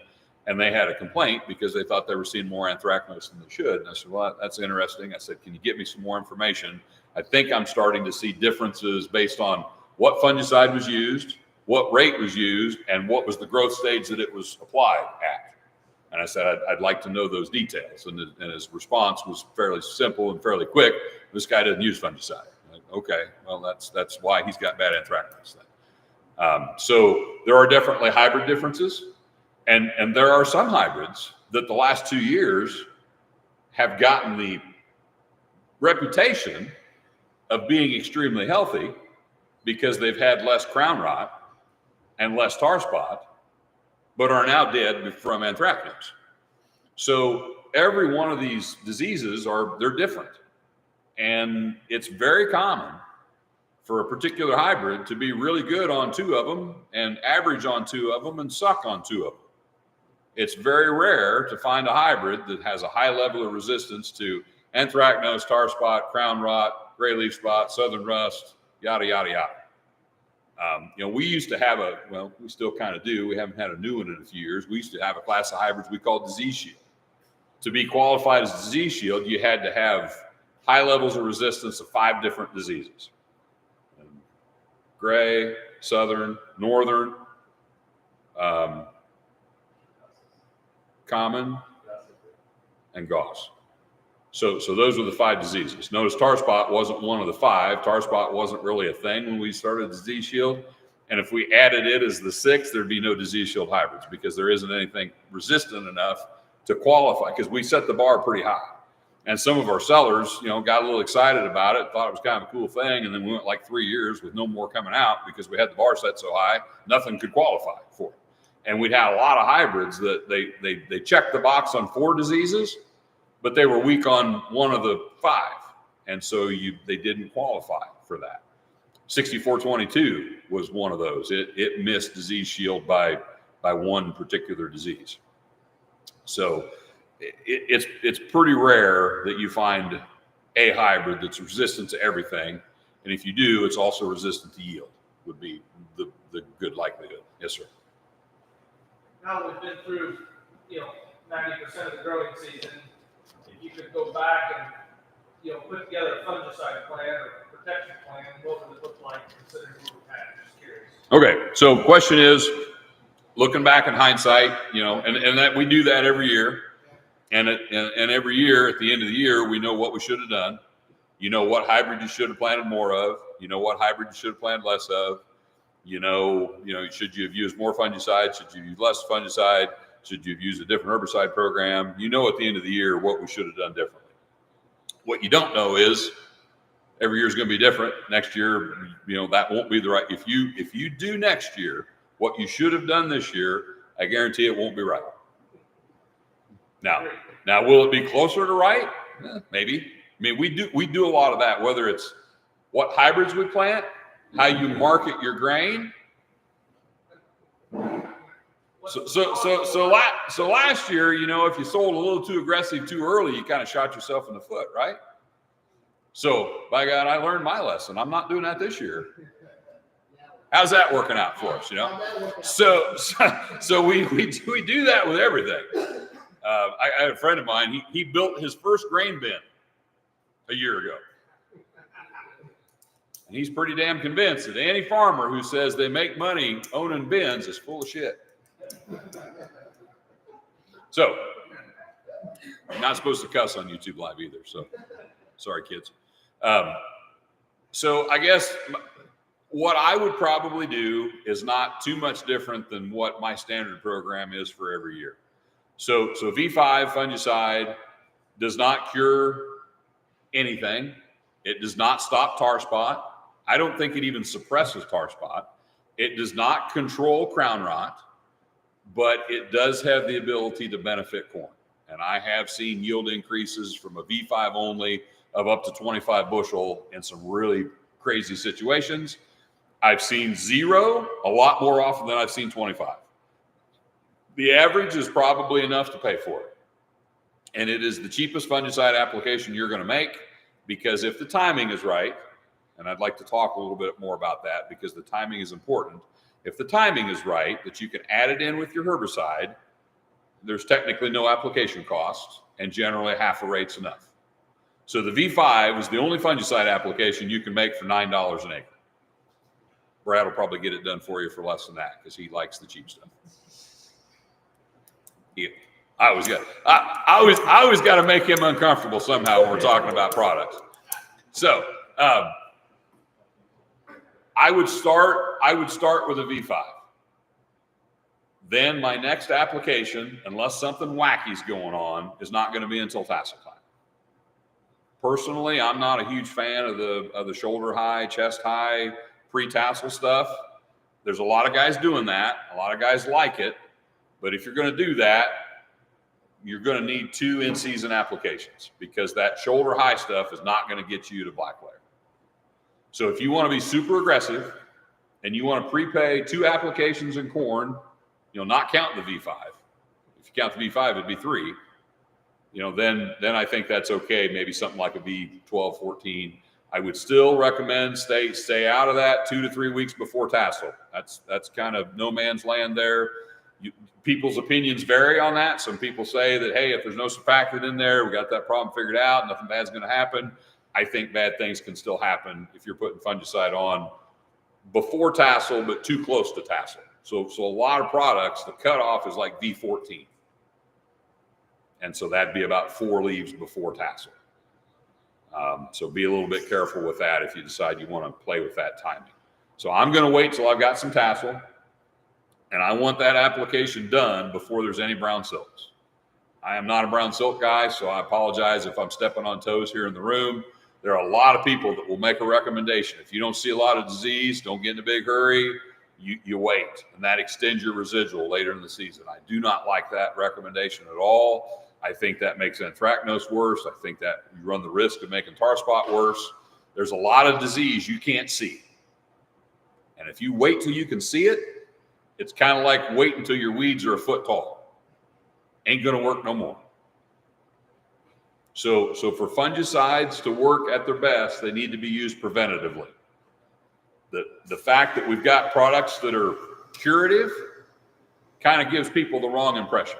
And they had a complaint because they thought they were seeing more anthracnose than they should. And I said, well, that's interesting. I said, can you get me some more information? I think I'm starting to see differences based on what fungicide was used, what rate was used, and what was the growth stage that it was applied at. And I said, I'd like to know those details. And his response was fairly simple and fairly quick. This guy doesn't use fungicide. Like, okay, well, that's why he's got bad anthracnose then. So there are definitely hybrid differences. And there are some hybrids that the last 2 years have gotten the reputation of being extremely healthy because they've had less crown rot and less tar spot, but are now dead from anthracnose. So every one of these diseases they're different. And it's very common for a particular hybrid to be really good on 2 of them and average on 2 of them and suck on 2 of them. It's very rare to find a hybrid that has a high level of resistance to anthracnose, tar spot, crown rot, gray leaf spot, southern rust, yada, yada, yada. We used to have we still kind of do. We haven't had a new one in a few years. We used to have a class of hybrids we called disease shield. To be qualified as disease shield, you had to have high levels of resistance to 5 different diseases. Gray, southern, northern, common, and gauze. So those were the 5 diseases. Notice tar spot wasn't one of the 5. Tar spot wasn't really a thing when we started disease shield. And if we added it as the 6th, there'd be no disease shield hybrids because there isn't anything resistant enough to qualify, because we set the bar pretty high. And some of our sellers, got a little excited about it, thought it was kind of a cool thing. And then we went like 3 years with no more coming out because we had the bar set so high, nothing could qualify for it. And we'd had a lot of hybrids that they checked the box on 4 diseases, but they were weak on 1 of the 5. And so they didn't qualify for that. 6422 was one of those. It missed disease shield by 1 particular disease. So it's pretty rare that you find a hybrid that's resistant to everything. And if you do, it's also resistant to yield, would be the good likelihood. Yes, sir. Now we've been through, 90% of the growing season. If you could go back and, put together a fungicide plan or protection plan, what would it look like considering what we've had? Just curious. Okay, so question is, looking back in hindsight, and that we do that every year. And every year, at the end of the year, we know what we should have done. You know what hybrid you should have planted more of. You know what hybrid you should have planted less of. Should you have used more fungicide? Should you use less fungicide? Should you have used a different herbicide program? At the end of the year what we should have done differently. What you don't know is every year is going to be different. Next year, that won't be the right. If you do next year what you should have done this year, I guarantee it won't be right. Now, will it be closer to right? Maybe. We do a lot of that, whether it's what hybrids we plant, how you market your grain. So last year, if you sold a little too aggressive too early, you kind of shot yourself in the foot, right? So by God, I learned my lesson. I'm not doing that this year. How's that working out for us? So we do that with everything. I had a friend of mine. He built his first grain bin a year ago. He's pretty damn convinced that any farmer who says they make money owning bins is full of shit. So, I'm not supposed to cuss on YouTube Live either. So, sorry, kids. So I guess what I would probably do is not too much different than what my standard program is for every year. So V5 fungicide does not cure anything. It does not stop tar spot. I don't think it even suppresses tar spot. It does not control crown rot, but it does have the ability to benefit corn. And I have seen yield increases from a V5 only of up to 25 bushel in some really crazy situations. I've seen 0 a lot more often than I've seen 25. The average is probably enough to pay for it. And it is the cheapest fungicide application you're going to make, because if the timing is right, and I'd like to talk a little bit more about that because the timing is important. If the timing is right, that you can add it in with your herbicide, there's technically no application cost, and generally half a rate's enough. So the V5 is the only fungicide application you can make for $9 an acre. Brad will probably get it done for you for less than that because he likes the cheap stuff. Yeah, I always got to make him uncomfortable somehow when we're talking about products. So I would start with a V5. Then my next application, unless something wacky's going on, is not going to be until tassel time. Personally, I'm not a huge fan of the shoulder high, chest high, pre-tassel stuff. There's a lot of guys doing that. A lot of guys like it. But if you're going to do that, you're going to need 2 in-season applications, because that shoulder high stuff is not going to get you to black layer. So if you want to be super aggressive and you want to prepay 2 applications in corn, not count the V5. If you count the V5, it'd be 3. Then I think that's okay. Maybe something like a V12, 14. I would still recommend stay out of that 2 to 3 weeks before tassel. That's kind of no man's land there. People's opinions vary on that. Some people say that, hey, if there's no surfactant in there, we got that problem figured out, nothing bad's going to happen. I think bad things can still happen if you're putting fungicide on before tassel, but too close to tassel. So a lot of products, the cutoff is like V14. And so that'd be about 4 leaves before tassel. So be a little bit careful with that if you decide you want to play with that timing. So I'm going to wait till I've got some tassel, and I want that application done before there's any brown silks. I am not a brown silk guy, so I apologize if I'm stepping on toes here in the room. There are a lot of people that will make a recommendation. If you don't see a lot of disease, don't get in a big hurry. You wait, and that extends your residual later in the season. I do not like that recommendation at all. I think that makes anthracnose worse. I think that you run the risk of making tar spot worse. There's a lot of disease you can't see. And if you wait till you can see it, it's kind of like wait until your weeds are a foot tall. Ain't going to work no more. So for fungicides to work at their best, they need to be used preventatively. The fact that we've got products that are curative kind of gives people the wrong impression.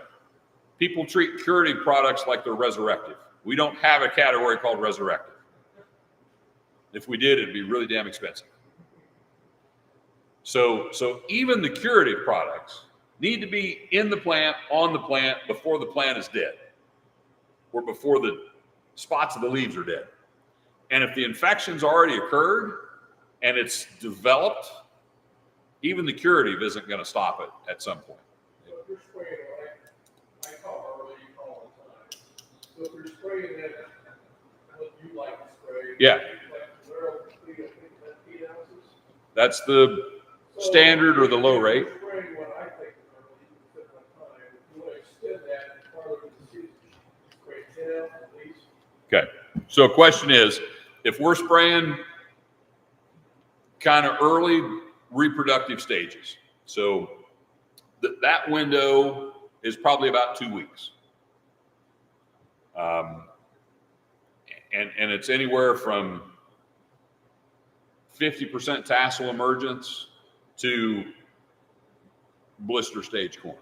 People treat curative products like they're resurrective. We don't have a category called resurrective. If we did, it'd be really damn expensive. So even the curative products need to be in the plant, on the plant, before the plant is dead, or before the spots of the leaves are dead. And if the infection's already occurred and it's developed, even the curative isn't going to stop it at some point. So if you're spraying, I call early, you call on time. So if you're spraying that, what you like to spray, Yeah. Like 8 ounces. That's the standard or the low rate. Spraying what I think is early, you can fit my time. If you want to extend that farther in the season, spray 10 ounces at least. Okay. So question is, if we're spraying kind of early reproductive stages, so that window is probably about 2 weeks. And it's anywhere from 50% tassel emergence to blister stage corn.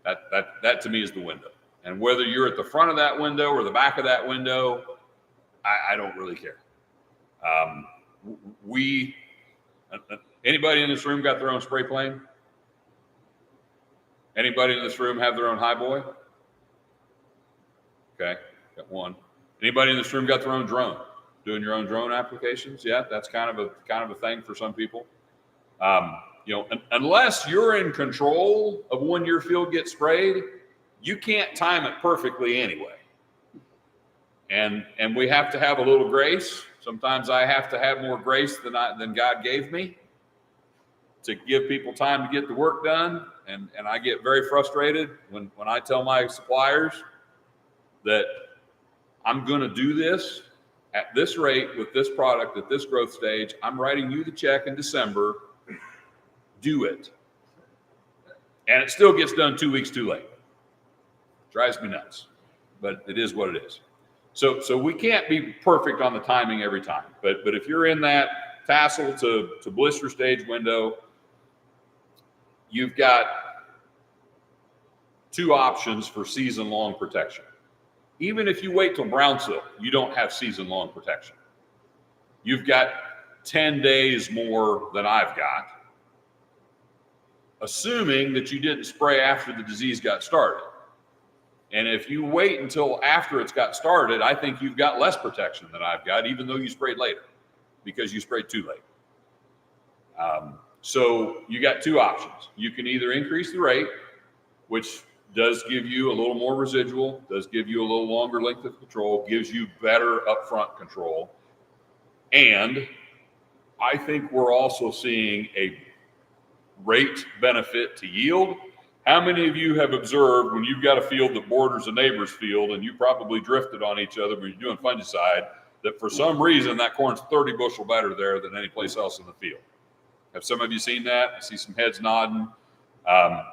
That to me is the window. And whether you're at the front of that window or the back of that window, I don't really care. Anybody in this room got their own spray plane? Anybody in this room have their own highboy? Okay, got one. Anybody in this room got their own drone? Doing your own drone applications? Yeah, that's kind of a thing for some people. Unless you're in control of when your field gets sprayed, you can't time it perfectly anyway. And we have to have a little grace. Sometimes I have to have more grace than God gave me to give people time to get the work done. And I get very frustrated when I tell my suppliers that I'm going to do this at this rate with this product at this growth stage. I'm writing you the check in December. Do it. And it still gets done 2 weeks too late. Drives me nuts, but it is what it is. So we can't be perfect on the timing every time. But if you're in that tassel to blister stage window, you've got two options for season-long protection. Even if you wait till brown silk, you don't have season-long protection. You've got 10 days more than I've got, assuming that you didn't spray after the disease got started. And if you wait until after it's got started, I think you've got less protection than I've got, even though you sprayed later, because you sprayed too late. So you got two options. You can either increase the rate, which does give you a little more residual, does give you a little longer length of control, gives you better upfront control. And I think we're also seeing a rate benefit to yield. How many of you have observed when you've got a field that borders a neighbor's field and you probably drifted on each other when you're doing fungicide, that for some reason that corn's 30 bushel better there than any place else in the field? Have some of you seen that? I see some heads nodding.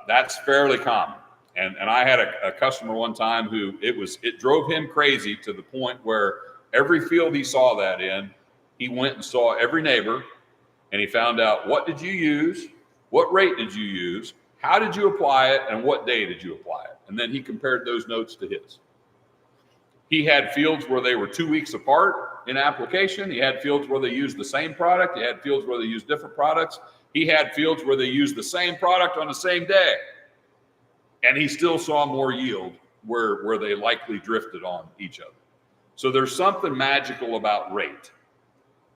That's fairly common. And I had a customer one time who it drove him crazy to the point where every field he saw that in, he went and saw every neighbor and he found out, what did you use? What rate did you use? How did you apply it? And what day did you apply it? And then he compared those notes to his. He had fields where they were 2 weeks apart in application. He had fields where they used the same product. He had fields where they used different products. He had fields where they used the same product on the same day. And he still saw more yield where they likely drifted on each other. So there's something magical about rate.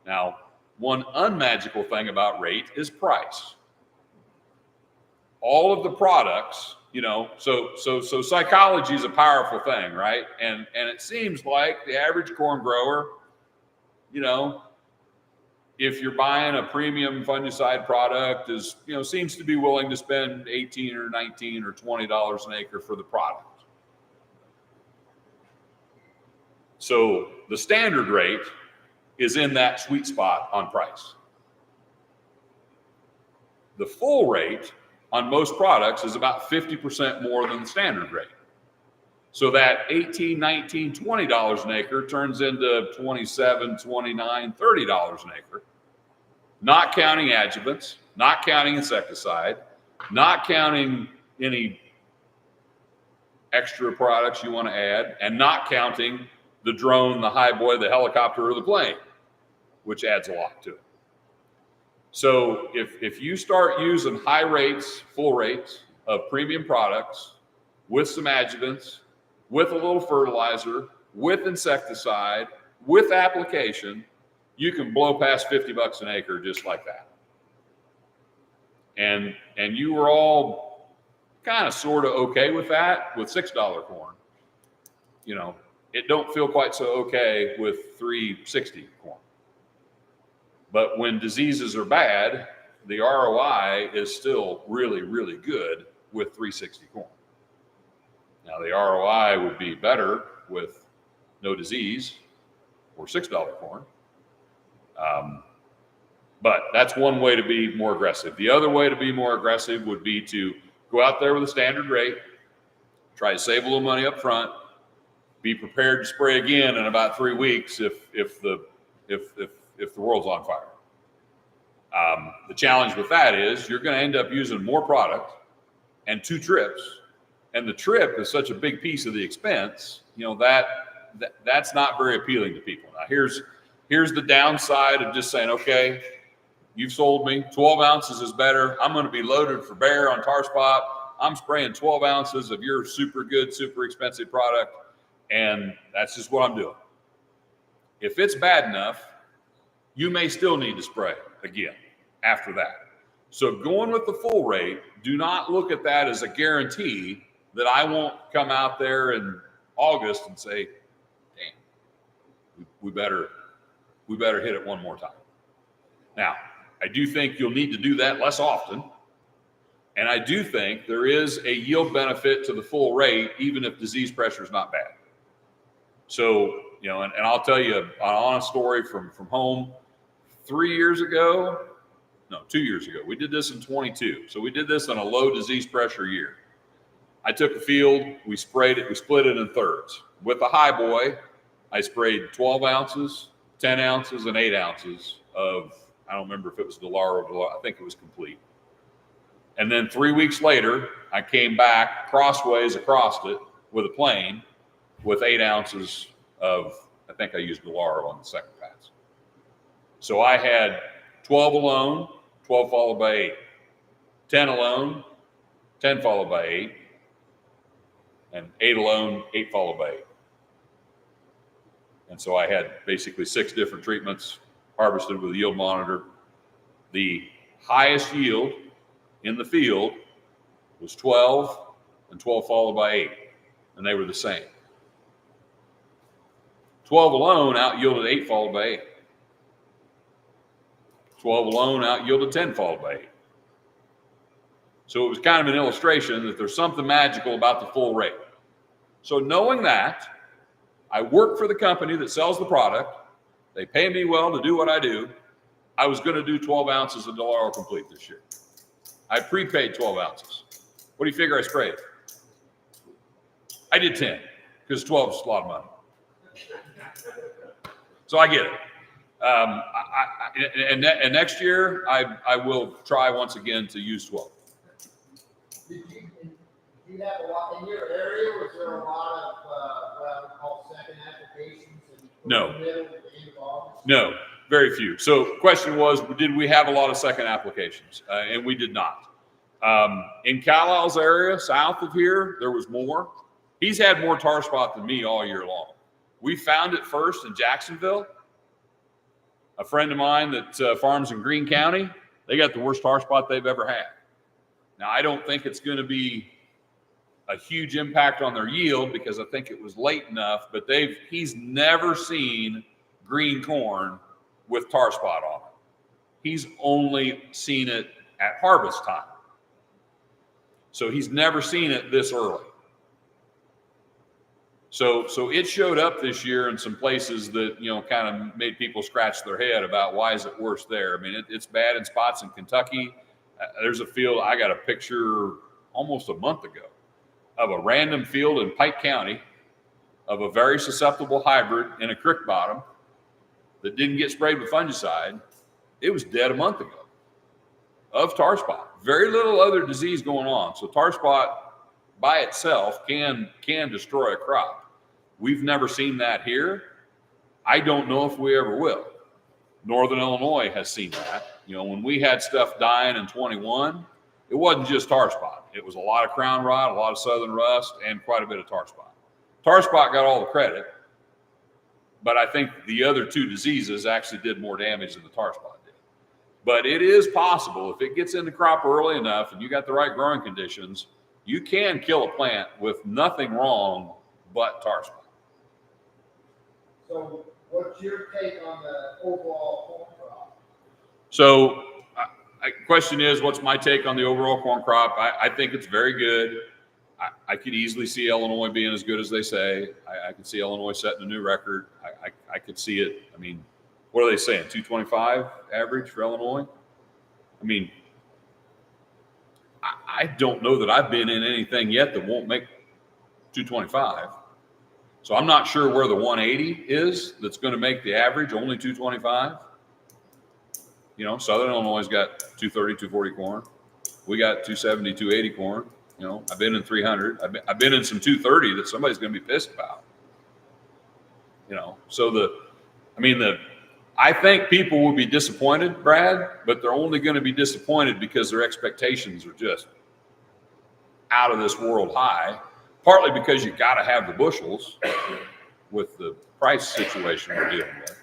Now, one unmagical thing about rate is price. All of the products, so psychology is a powerful thing, right? And it seems like the average corn grower, if you're buying a premium fungicide product, seems to be willing to spend $18 or $19 or $20 an acre for the product. So the standard rate is in that sweet spot on price. The full rate on most products is about 50% more than the standard rate. So that $18, $19, $20 an acre turns into $27, $29, $30 an acre, not counting adjuvants, not counting insecticide, not counting any extra products you want to add, and not counting the drone, the highboy, the helicopter, or the plane, which adds a lot to it. So if you start using high rates, full rates of premium products with some adjuvants, with a little fertilizer, with insecticide, with application, you can blow past $50 an acre just like that. And you were all kind of sort of okay with that with $6 corn. It don't feel quite so okay with $3.60 corn. But when diseases are bad, the ROI is still really, really good with $3.60 corn. Now, the ROI would be better with no disease or $6 corn. But that's one way to be more aggressive. The other way to be more aggressive would be to go out there with a standard rate, try to save a little money up front, be prepared to spray again in about 3 weeks if the world's on fire. The challenge with that is you're going to end up using more product and 2 trips, and the trip is such a big piece of the expense. That's not very appealing to people. Now here's the downside of just saying, okay, you've sold me 12 ounces is better. I'm going to be loaded for bear on tar spot. I'm spraying 12 ounces of your super good, super expensive product, and that's just what I'm doing. If it's bad enough, you may still need to spray again after that. So going with the full rate, do not look at that as a guarantee that I won't come out there in August and say, damn, we better hit it one more time. Now, I do think you'll need to do that less often. And I do think there is a yield benefit to the full rate, even if disease pressure is not bad. So, you know, and I'll tell you an honest story from home. 2 years ago, we did this in 22. So we did this on a low disease pressure year. I took a field, we sprayed it, we split it in thirds. With the high boy, I sprayed 12 ounces, 10 ounces, and 8 ounces of, I don't remember if it was Delar or Delar, I think it was Complete. And then 3 weeks later, I came back crossways across it with a plane with 8 ounces of, I think I used Delar on the second pass. So I had 12 alone, 12 followed by 8. 10 alone, 10 followed by 8. And 8 alone, 8 followed by 8. And so I had basically 6 different treatments harvested with a yield monitor. The highest yield in the field was 12 and 12 followed by 8. And they were the same. 12 alone out yielded 8 followed by 8. 12 alone out yielded 10 followed by 8. So it was kind of an illustration that there's something magical about the full rate. So knowing that, I work for the company that sells the product. They pay me well to do what I do. I was going to do 12 ounces of Delar Complete this year. I prepaid 12 ounces. What do you figure I sprayed? I did 10 because 12 is a lot of money. So I get it. And next year, I will try once again to use 12. Did you have a lot in your area? Was there a lot of what I would call second applications? No. No, very few. So question was, did we have a lot of second applications? And we did not. In Carlisle's area, south of here, there was more. He's had more tar spot than me all year long. We found it first in Jacksonville. A friend of mine that farms in Greene County, they got the worst tar spot they've ever had. Now, I don't think it's going to be a huge impact on their yield because I think it was late enough, but he's never seen green corn with tar spot on it. He's only seen it at harvest time. So he's never seen it this early. So it showed up this year in some places that, you know, kind of made people scratch their head about why is it worse there. I mean, it's bad in spots in Kentucky. There's a field, I got a picture almost a month ago of a random field in Pike County of a very susceptible hybrid in a creek bottom that didn't get sprayed with fungicide. It was dead a month ago of tar spot. Very little other disease going on. So tar spot by itself can destroy a crop. We've never seen that here. I don't know if we ever will. Northern Illinois has seen that. You know, when we had stuff dying in 21, it wasn't just tar spot. It was a lot of crown rot, a lot of southern rust, and quite a bit of tar spot. Tar spot got all the credit, but I think the other two diseases actually did more damage than the tar spot did. But it is possible, if it gets in the crop early enough and you got the right growing conditions, you can kill a plant with nothing wrong but tar spot. So what's your take on the overall corn crop? So question is, what's my take on the overall corn crop? I think it's very good. I could easily see Illinois being as good as they say. I could see Illinois setting a new record. I could see it. I mean, what are they saying? 225 average for Illinois? I mean, I don't know that I've been in anything yet that won't make 225. So I'm not sure where the 180 is that's going to make the average only 225. You know, Southern Illinois got 230, 240 corn. We got 270, 280 corn. You know, I've been in 300. I've been in some 230 that somebody's going to be pissed about. You know, so I think people will be disappointed, Brad, but they're only going to be disappointed because their expectations are just out of this world high, partly because you got to have the bushels with the price situation we're dealing with,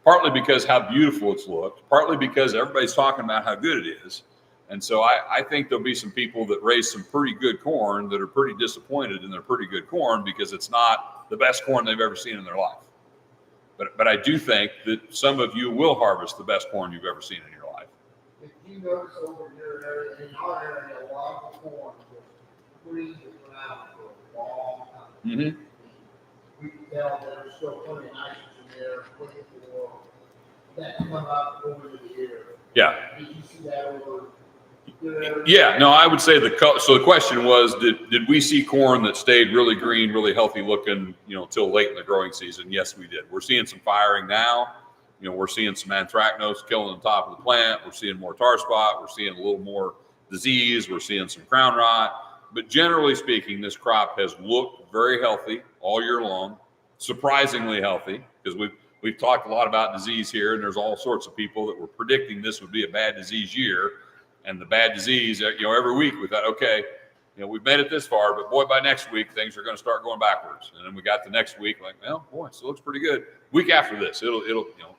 partly because how beautiful it's looked, partly because everybody's talking about how good it is. And so I think there'll be some people that raise some pretty good corn that are pretty disappointed in their pretty good corn because it's not the best corn they've ever seen in their life. But I do think that some of you will harvest the best corn you've ever seen in your life. If you notice over your area, in our area, a lot of the corn was trees that went out for a long time. Mm-hmm. We can tell there's still plenty of nitrogen there, waiting for that to come up over the year. Yeah. Did you see that over your area? Yeah, no, I would say so the question was, did we see corn that stayed really green, really healthy looking, till late in the growing season? Yes, we did. We're seeing some firing now. We're seeing some anthracnose killing the top of the plant. We're seeing more tar spot. We're seeing a little more disease. We're seeing some crown rot. But generally speaking, this crop has looked very healthy all year long, surprisingly healthy, because we've talked a lot about disease here, and there's all sorts of people that were predicting this would be a bad disease year. And the bad disease, every week we thought, okay, we've made it this far, but boy, by next week, things are going to start going backwards. And then we got the next week, like, well, boy, it still looks pretty good. Week after this, it'll,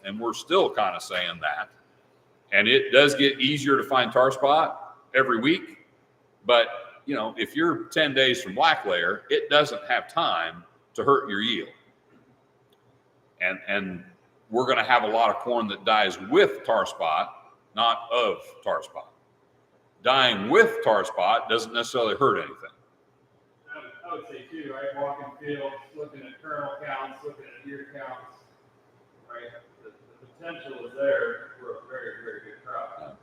and we're still kind of saying that. And it does get easier to find tar spot every week. But, if you're 10 days from black layer, it doesn't have time to hurt your yield. And we're going to have a lot of corn that dies with tar spot, not of tar spot. Dying with tar spot doesn't necessarily hurt anything. I would say too, right? Walking fields, looking at kernel counts, looking at ear counts, right? The potential is there for a very, very good crop. To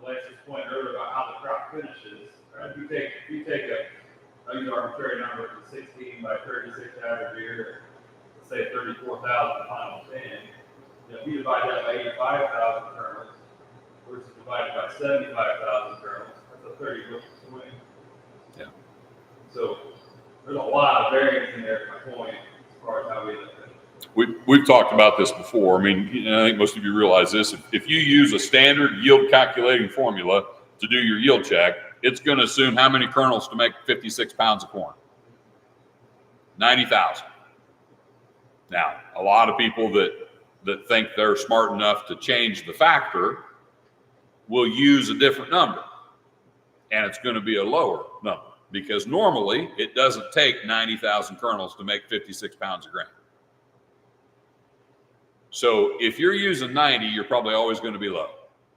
Lance's point earlier about how the crop finishes, right? If you take I'll use an arbitrary number, it's a 16 by 36 average year, let's say 34,000 final stand. If you divide that by 85,000 kernels, versus divided by 75,000 kernels, that's a 30 bushel swing. Yeah. So there's a lot of variance in there, my point, as far as how we look at it. We've talked about this before. I mean, I think most of you realize this. If you use a standard yield calculating formula to do your yield check, it's going to assume how many kernels to make 56 pounds of corn. 90,000. Now, a lot of people that think they're smart enough to change the factor will use a different number, and it's going to be a lower number because normally it doesn't take 90,000 kernels to make 56 pounds of grain. So if you're using 90, you're probably always going to be low.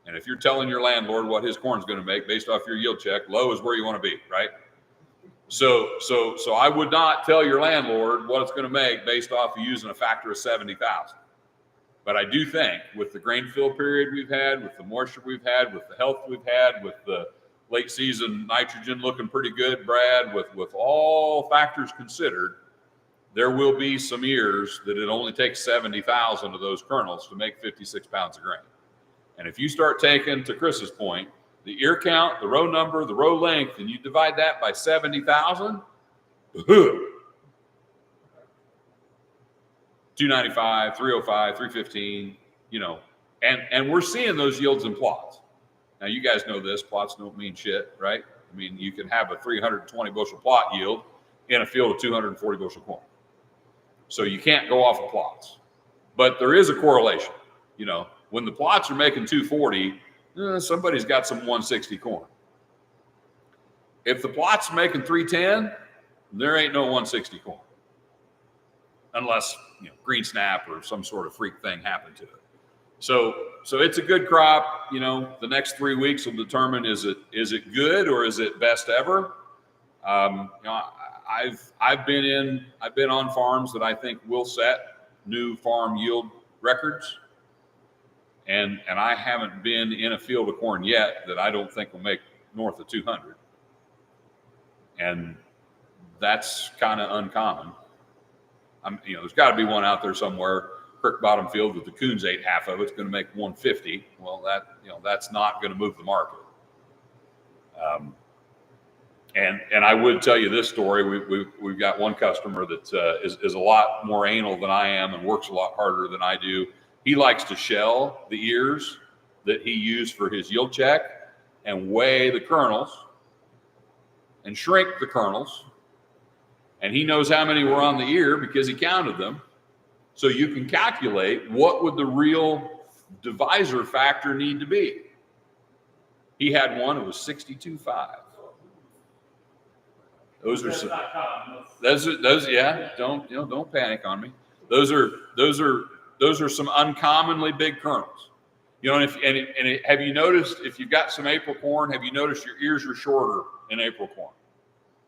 And if you're telling your landlord what his corn's going to make based off your yield check, low is where you want to be, right? So I would not tell your landlord what it's going to make based off of using a factor of 70,000. But I do think with the grain fill period we've had, with the moisture we've had, with the health we've had, with the late season nitrogen looking pretty good, Brad, with all factors considered, there will be some years that it only takes 70,000 of those kernels to make 56 pounds of grain. And if you start taking, to Chris's point, the ear count, the row number, the row length, and you divide that by 70,000, 295, 305, 315, and we're seeing those yields in plots. Now, you guys know this, plots don't mean shit, right? I mean, you can have a 320 bushel plot yield in a field of 240 bushel corn. So you can't go off of plots. But there is a correlation. When the plots are making 240, somebody's got some 160 corn. If the plot's making 310, there ain't no 160 corn. Unless, green snap or some sort of freak thing happened to it. So it's a good crop. The next 3 weeks will determine is it good or is it best ever. I've been on farms that I think will set new farm yield records, and I haven't been in a field of corn yet that I don't think will make north of 200, and that's kind of uncommon. There's got to be one out there somewhere. Creek bottom field that the coons ate half of, it's going to make 150. Well, that's not going to move the market. And I would tell you this story. We've got one customer that is a lot more anal than I am and works a lot harder than I do. He likes to shell the ears that he used for his yield check and weigh the kernels and shrink the kernels. And he knows how many were on the ear because he counted them. So you can calculate what would the real divisor factor need to be. He had one, it was 62.5. Those are That's some, not common. those yeah, don't panic on me. Those are some uncommonly big kernels. Have you noticed, if you've got some April corn, have you noticed your ears are shorter in April corn?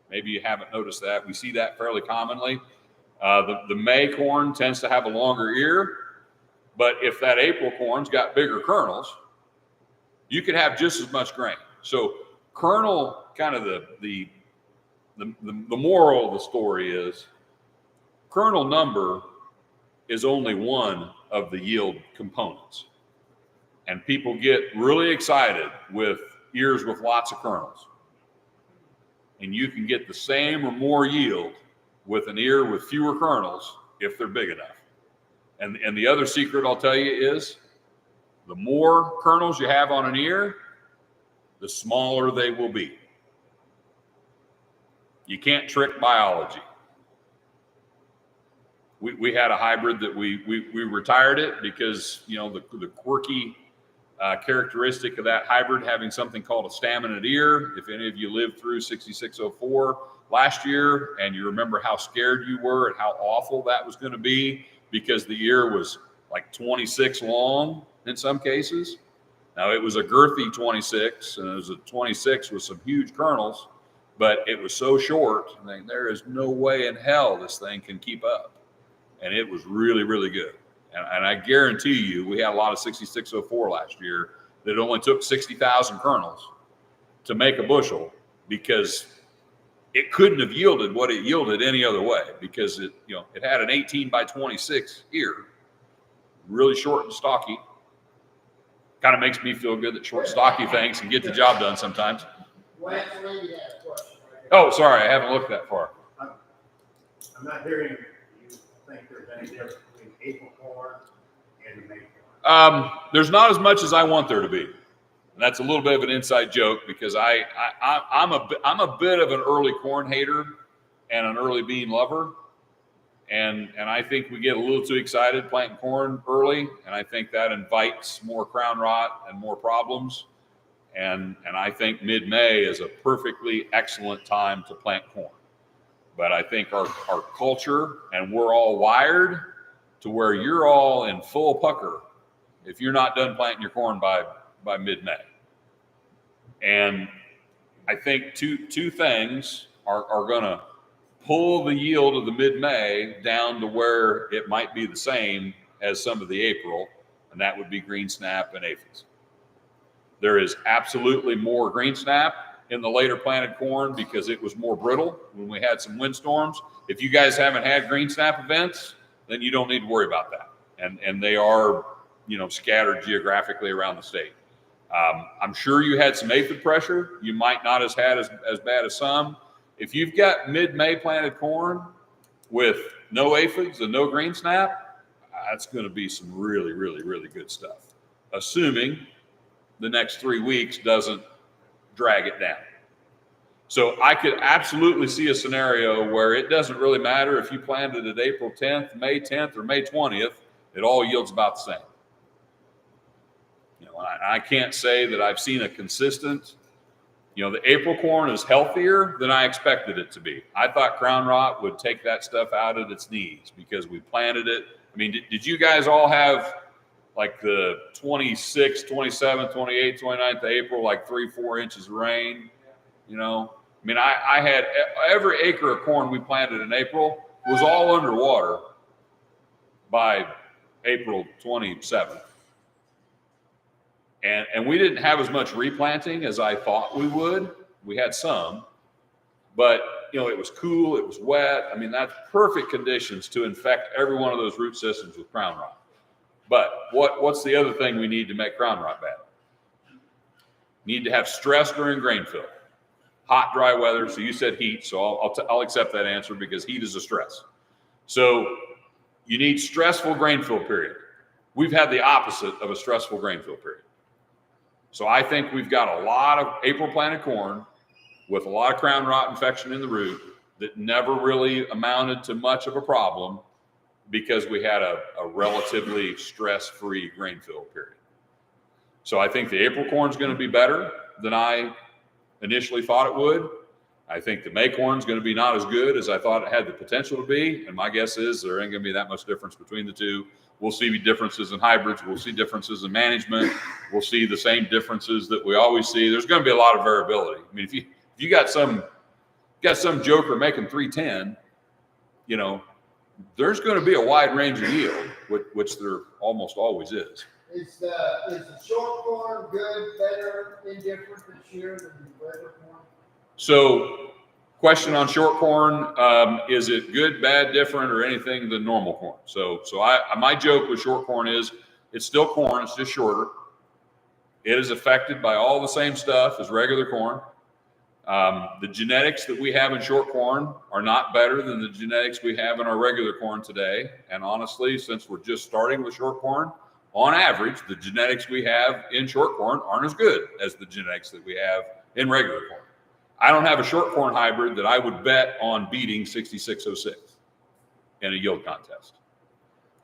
Maybe you haven't noticed that. We see that fairly commonly. The May corn tends to have a longer ear, but if that April corn's got bigger kernels, you could have just as much grain. So kernel, kind of the moral of the story is, kernel number is only one of the yield components. And people get really excited with ears with lots of kernels. And you can get the same or more yield with an ear with fewer kernels if they're big enough. And the other secret I'll tell you is, the more kernels you have on an ear, the smaller they will be. You can't trick biology. We had a hybrid that we retired it because, the quirky characteristic of that hybrid having something called a staminate ear. If any of you lived through 6604 last year and you remember how scared you were and how awful that was going to be because the ear was like 26 long in some cases. Now it was a girthy 26 and it was a 26 with some huge kernels, but it was so short. There is no way in hell this thing can keep up. And it was really, really good. And I guarantee you, we had a lot of 6604 last year that only took 60,000 kernels to make a bushel because it couldn't have yielded what it yielded any other way because it had an 18 by 26 ear, really short and stocky. Kind of makes me feel good that short, stocky things can get the job done sometimes. Lance Lady had a question right there. Oh, sorry, I haven't looked that far. I'm not hearing you think there's any difference between April corn and the May corn. There's not as much as I want there to be. And that's a little bit of an inside joke because I'm a bit of an early corn hater and an early bean lover. And I think we get a little too excited planting corn early. And I think that invites more crown rot and more problems. And I think mid-May is a perfectly excellent time to plant corn. But I think our culture, and we're all wired to where you're all in full pucker if you're not done planting your corn by mid-May. And I think two things are going to pull the yield of the mid-May down to where it might be the same as some of the April, and that would be green snap and aphids. There is absolutely more green snap in the later planted corn because it was more brittle when we had some windstorms. If you guys haven't had green snap events, then you don't need to worry about that. And they are, scattered geographically around the state. I'm sure you had some aphid pressure. You might not have had as bad as some. If you've got mid-May planted corn with no aphids and no green snap, that's going to be some really, really, really good stuff, assuming the next 3 weeks doesn't drag it down. So I could absolutely see a scenario where it doesn't really matter if you planted it April 10th, May 10th, or May 20th, it all yields about the same. I can't say that I've seen a consistent, the April corn is healthier than I expected it to be. I thought crown rot would take that stuff out at its knees because we planted it. I mean, did you guys all have like the 26th, 27th, 28th, 29th of April, like 3-4 inches of rain? I had every acre of corn we planted in April was all underwater by April 27th. And we didn't have as much replanting as I thought we would. We had some, but it was cool, it was wet. I mean, that's perfect conditions to infect every one of those root systems with crown rot. But what's the other thing we need to make crown rot bad? Need to have stress during grain fill. Hot, dry weather. So you said heat, so I'll accept that answer because heat is a stress. So you need stressful grain fill period. We've had the opposite of a stressful grain fill period. So I think we've got a lot of April planted corn with a lot of crown rot infection in the root that never really amounted to much of a problem because we had a relatively stress-free grain fill period. So I think the April corn is going to be better than I initially thought it would. I think the May corn is going to be not as good as I thought it had the potential to be. And my guess is there ain't going to be that much difference between the two. We'll see differences in hybrids. We'll see differences in management. We'll see the same differences that we always see. There's going to be a lot of variability. I mean, if you got some joker making 310, you know, there's going to be a wide range of yield, which there almost always is. Is the short corn good, better, indifferent this year than the regular corn? So, question on short corn: is it good, bad, different, or anything than normal corn? So my joke with short corn is it's still corn, it's just shorter. It is affected by all the same stuff as regular corn. The genetics that we have in short corn are not better than the genetics we have in our regular corn today. And honestly, since we're just starting with short corn, on average, the genetics we have in short corn aren't as good as the genetics that we have in regular corn. I don't have a short corn hybrid that I would bet on beating 6606 in a yield contest.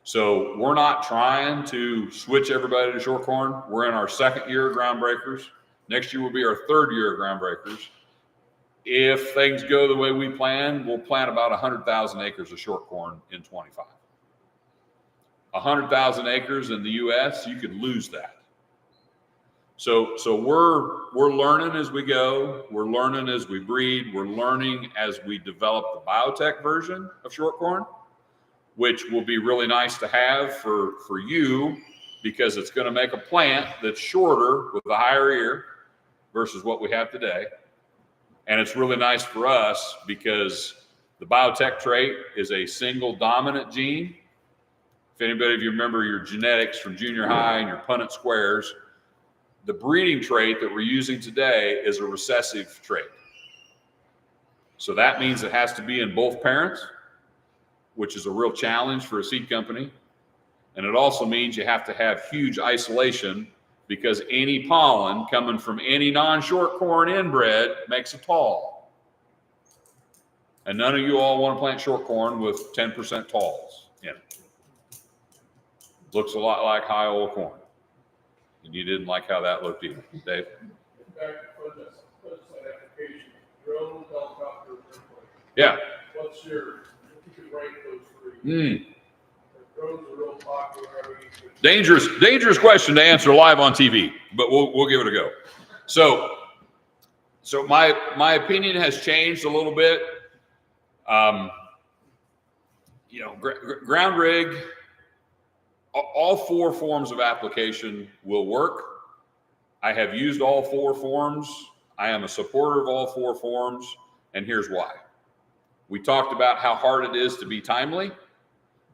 So we're not trying to switch everybody to short corn. We're in our second year of groundbreakers. Next year will be our third year of groundbreakers. If things go the way we plan, we'll plant about 100,000 acres of short corn in 25. 100,000 acres in the U.S., you could lose that. So we're learning as we go. We're learning as we breed. We're learning as we develop the biotech version of short corn, which will be really nice to have for you because it's going to make a plant that's shorter with a higher ear versus what we have today. And it's really nice for us because the biotech trait is a single dominant gene. If anybody of you remember your genetics from junior high and your Punnett squares, the breeding trait that we're using today is a recessive trait. So that means it has to be in both parents, which is a real challenge for a seed company. And it also means you have to have huge isolation because any pollen coming from any non-short corn inbred makes a tall. And none of you all want to plant short corn with 10% talls in it. Looks a lot like high oil corn. And you didn't like how that looked either, Dave. In fact, for this application, drone, helicopter, airplane. Yeah. What's if you could rank those three? The drones are real popular. Dangerous question to answer live on TV, but we'll give it a go. So my opinion has changed a little bit. Ground rig, all four forms of application will work. I have used all four forms. I am a supporter of all four forms, and here's why. We talked about how hard it is to be timely.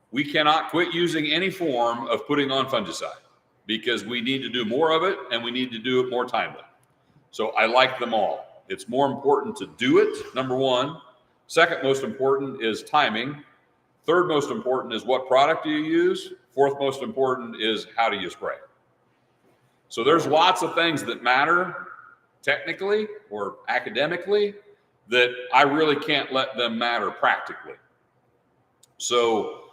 We cannot quit using any form of putting on fungicide because we need to do more of it and we need to do it more timely. So I like them all. It's more important to do it, number one. Second most important is timing. Third most important is what product do you use. Fourth most important is how do you spray. So there's lots of things that matter technically or academically that I really can't let them matter practically. So,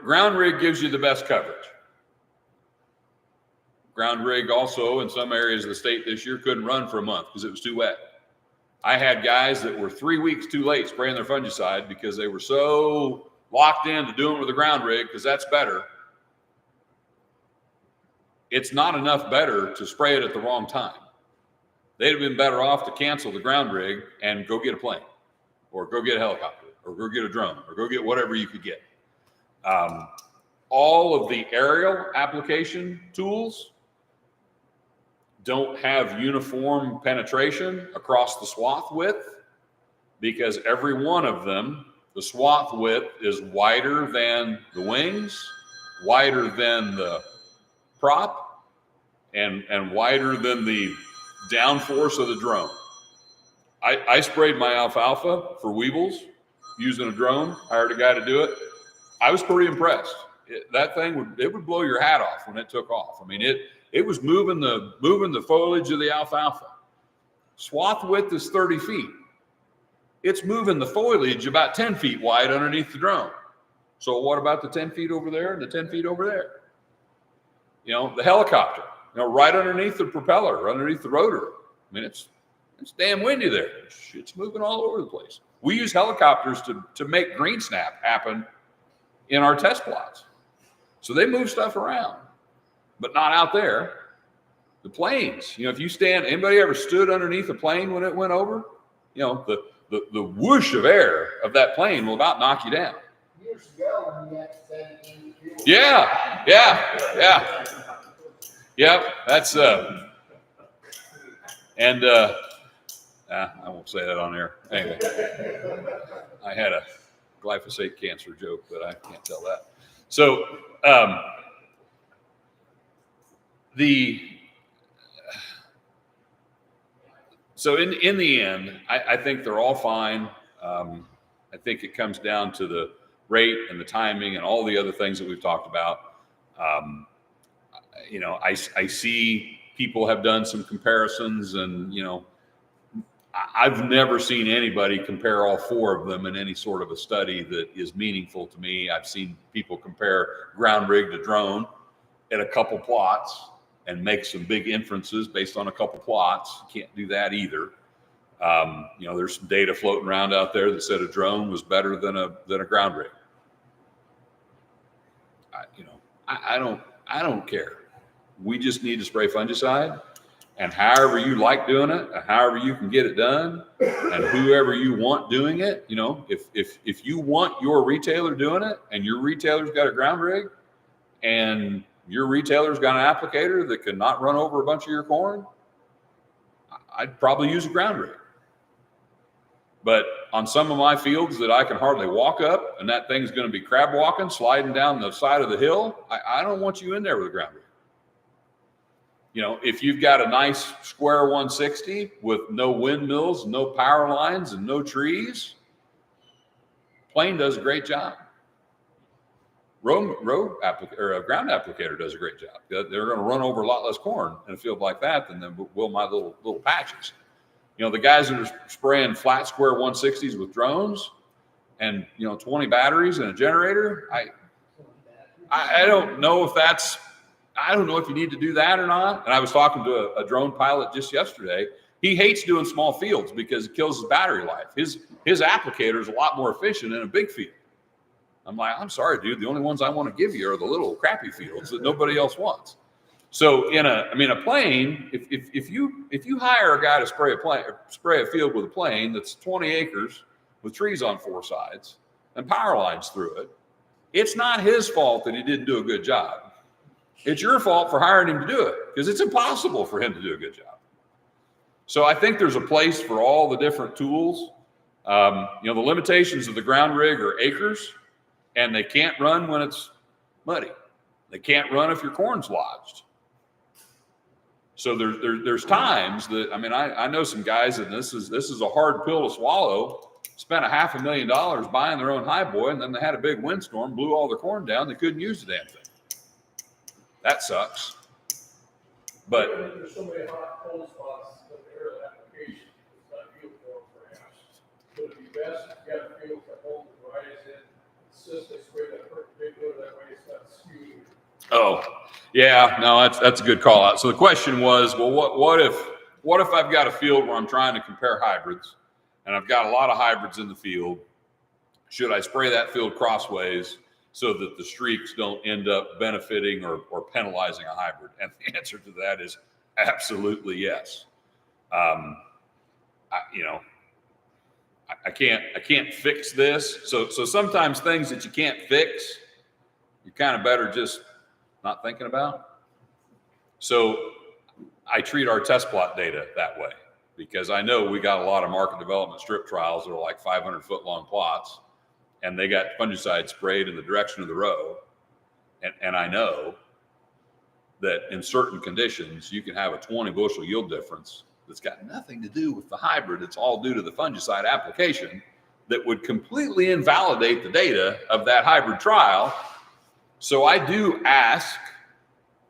ground rig gives you the best coverage. Ground rig also in some areas of the state this year couldn't run for a month because it was too wet. I had guys that were 3 weeks too late spraying their fungicide because they were so locked in to doing it with a ground rig because that's better. It's not enough better to spray it at the wrong time. They'd have been better off to cancel the ground rig and go get a plane or go get a helicopter or go get a drone or go get whatever you could get. All of the aerial application tools don't have uniform penetration across the swath width because every one of them, the swath width is wider than the wings, wider than the prop, and wider than the downforce of the drone. I sprayed my alfalfa for weevils using a drone, hired a guy to do it. I was pretty impressed. That thing would blow your hat off when it took off. I mean, it was moving the foliage of the alfalfa. Swath width is 30 feet. It's moving the foliage about 10 feet wide underneath the drone. So what about the 10 feet over there and the 10 feet over there? You know, the helicopter, you know, right underneath the propeller, underneath the rotor. I mean, it's damn windy there. It's moving all over the place. We use helicopters to make green snap happen in our test plots. So they move stuff around, but not out there. The planes, you know, if you stand, anybody ever stood underneath a plane when it went over? You know, the whoosh of air of that plane will about knock you down. Years ago, when we had to send in fuel. Yeah. Yep. That's I won't say that on air. Anyway, I had a glyphosate cancer joke, but I can't tell that. So So in the end, I think they're all fine. I think it comes down to the rate and the timing and all the other things that we've talked about. You know, I see people have done some comparisons, and you know, I've never seen anybody compare all four of them in any sort of a study that is meaningful to me. I've seen people compare ground rig to drone at a couple plots and make some big inferences based on a couple plots. You can't do that either. You know, there's some data floating around out there that said a drone was better than a ground rig. I don't care. We just need to spray fungicide, and however you like doing it, and however you can get it done, and whoever you want doing it. You know, if you want your retailer doing it, and your retailer's got a ground rig, and your retailer's got an applicator that can not run over a bunch of your corn, I'd probably use a ground rig. But on some of my fields that I can hardly walk up, and that thing's going to be crab walking, sliding down the side of the hill, I don't want you in there with a ground rig. You know, if you've got a nice square 160 with no windmills, no power lines, and no trees, plane does a great job. Ground applicator does a great job. They're going to run over a lot less corn in a field like that than will my little patches. You know, the guys that are spraying flat square 160s with drones and, you know, 20 batteries and a generator, I don't know if that's, I don't know if you need to do that or not. And I was talking to a drone pilot just yesterday. He hates doing small fields because it kills his battery life. His applicator is a lot more efficient in a big field. I'm like, I'm sorry, dude. The only ones I want to give you are the little crappy fields that nobody else wants. So a plane, if you hire a guy to spray a field with a plane that's 20 acres with trees on four sides and power lines through it, it's not his fault that he didn't do a good job. It's your fault for hiring him to do it, because it's impossible for him to do a good job. So I think there's a place for all the different tools. The limitations of the ground rig are acres, and they can't run when it's muddy. They can't run if your corn's lodged. So there's times that, I know some guys, and this is a hard pill to swallow, spent $500,000 buying their own high boy, and then they had a big windstorm, blew all their corn down. They couldn't use the damn thing. That sucks. But there's so many hot cold spots that the aerial application is not beautiful perhaps. So it'd be best if you got a field that holds the varieties in, consistently spray that perpendicular, that way it's not skewed. Oh, yeah, no, that's a good call out. So the question was, well, what if I've got a field where I'm trying to compare hybrids, and I've got a lot of hybrids in the field? Should I spray that field crossways so that the streaks don't end up benefiting or penalizing a hybrid? And the answer to that is absolutely yes. I can't fix this. So sometimes things that you can't fix, you're kind of better just not thinking about. So I treat our test plot data that way, because I know we got a lot of market development strip trials that are like 500-foot long plots, and they got fungicide sprayed in the direction of the row. And I know that in certain conditions, you can have a 20 bushel yield difference that's got nothing to do with the hybrid. It's all due to the fungicide application that would completely invalidate the data of that hybrid trial. So I do ask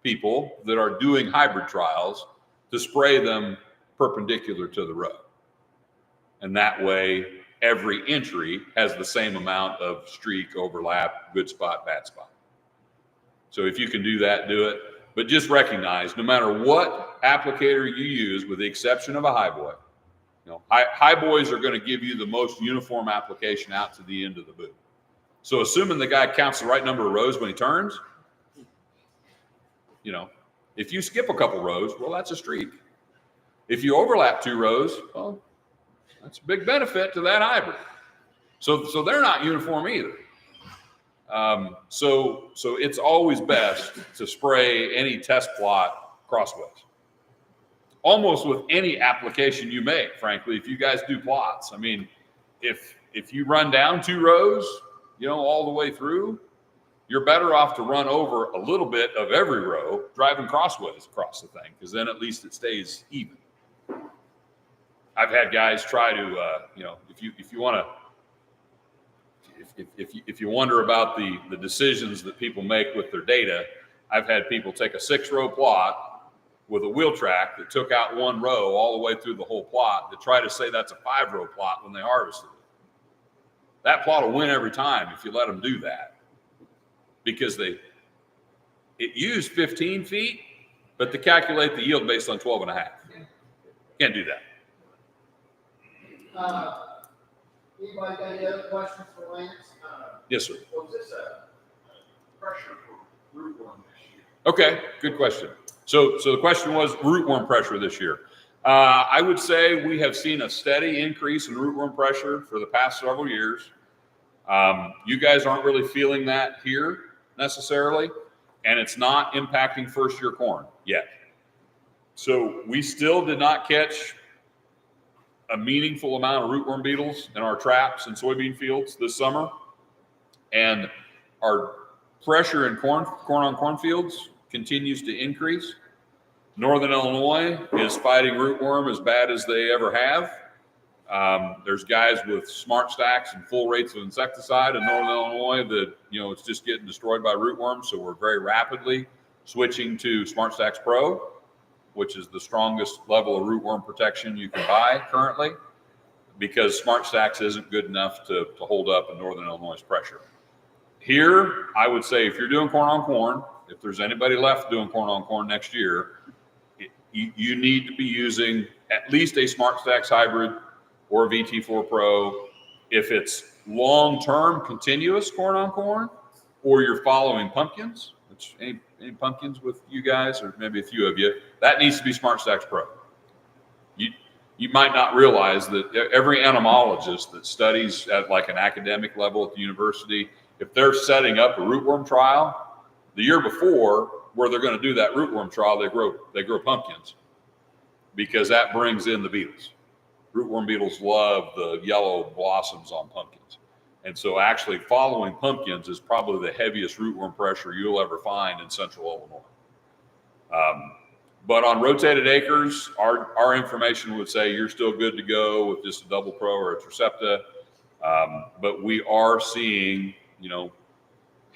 people that are doing hybrid trials to spray them perpendicular to the row. And that way, every entry has the same amount of streak, overlap, good spot, bad spot. So if you can do that, do it. But just recognize, no matter what applicator you use, with the exception of a high boy, high boys are going to give you the most uniform application out to the end of the boot. So assuming the guy counts the right number of rows when he turns, if you skip a couple rows, well, that's a streak. If you overlap 2 rows, well, that's a big benefit to that hybrid. So they're not uniform either. So it's always best to spray any test plot crossways. Almost with any application you make, frankly, if you guys do plots. I mean, if you run down 2 rows, all the way through, you're better off to run over a little bit of every row, driving crossways across the thing, because then at least it stays even. I've had guys try to, if you want to, if you wonder about the decisions that people make with their data, I've had people take a 6-row plot with a wheel track that took out 1 row all the way through the whole plot to try to say that's a 5-row plot when they harvested it. That plot will win every time if you let them do that, because it used 15 feet, but they calculate the yield based on 12 and a half. Can't do that. Anybody got any other questions for Lance? Yes, sir. Was this a pressure for rootworm this year? Okay, good question. So the question was rootworm pressure this year. I would say we have seen a steady increase in rootworm pressure for the past several years. You guys aren't really feeling that here necessarily, and it's not impacting first-year corn yet. So we still did not catch a meaningful amount of rootworm beetles in our traps and soybean fields this summer, and our pressure in corn on cornfields continues to increase. Northern Illinois is fighting rootworm as bad as they ever have. There's guys with smart stacks and full rates of insecticide in Northern Illinois that, it's just getting destroyed by rootworm. So we're very rapidly switching to Smart Stacks Pro, which is the strongest level of rootworm protection you can buy currently, because Smart Stacks isn't good enough to hold up in Northern Illinois' pressure. Here, I would say if you're doing corn on corn, if there's anybody left doing corn on corn next year, you need to be using at least a Smart Stacks hybrid or a VT4 Pro. If it's long-term continuous corn on corn, or you're following pumpkins, which any pumpkins with you guys, or maybe a few of you, that needs to be Smart Stacks Pro. You might not realize that every entomologist that studies at like an academic level at the university, if they're setting up a rootworm trial, the year before, where they're going to do that rootworm trial, they grow pumpkins, because that brings in the beetles. Rootworm beetles love the yellow blossoms on pumpkins. And so actually following pumpkins is probably the heaviest rootworm pressure you'll ever find in central Illinois. But on rotated acres, our information would say you're still good to go with just a double pro or a Tricepta. But we are seeing,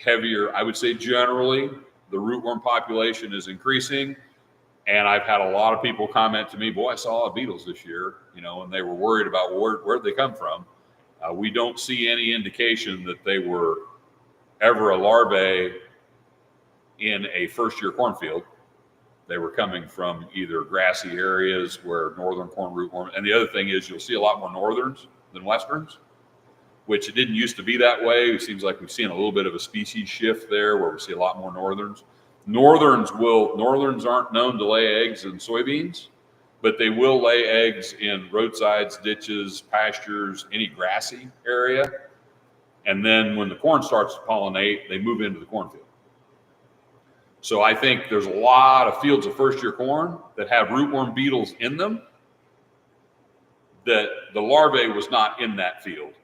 heavier, I would say generally, the rootworm population is increasing. And I've had a lot of people comment to me, boy, I saw a lot of beetles this year, and they were worried about where'd they come from. We don't see any indication that they were ever a larvae in a first-year cornfield. They were coming from either grassy areas where northern corn rootworm, and the other thing is you'll see a lot more northerns than westerns, which it didn't used to be that way. It seems like we've seen a little bit of a species shift there where we see a lot more northerns. Northerns aren't known to lay eggs in soybeans, but they will lay eggs in roadsides, ditches, pastures, any grassy area. And then when the corn starts to pollinate, they move into the cornfield. So I think there's a lot of fields of first-year corn that have rootworm beetles in them that the larvae was not in that field.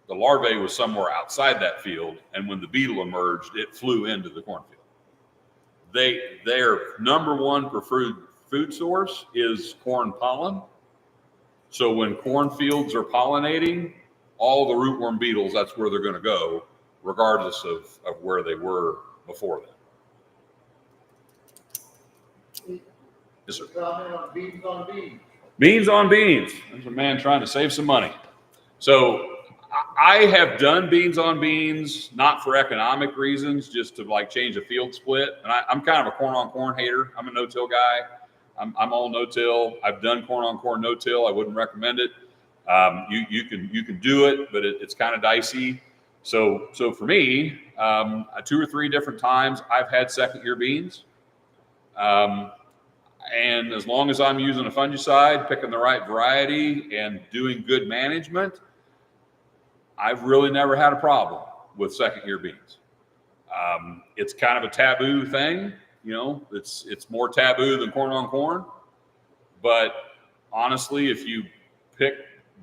The larvae was somewhere outside that field, and when the beetle emerged, it flew into the cornfield. Their number one preferred food source is corn pollen. So when cornfields are pollinating, all the rootworm beetles, that's where they're going to go, regardless of where they were before then. Yes, sir. Comment on beans on beans. Beans on beans. There's a man trying to save some money. So I have done beans on beans, not for economic reasons, just to like change a field split. And I'm kind of a corn on corn hater. I'm a no-till guy. I'm all no-till. I've done corn on corn no-till. I wouldn't recommend it. You can do it, but it's kind of dicey. So for me, 2 or 3 different times I've had second year beans. And as long as I'm using a fungicide, picking the right variety, and doing good management, I've really never had a problem with second year beans. It's kind of a taboo thing, you know. It's more taboo than corn on corn. But honestly, if you pick,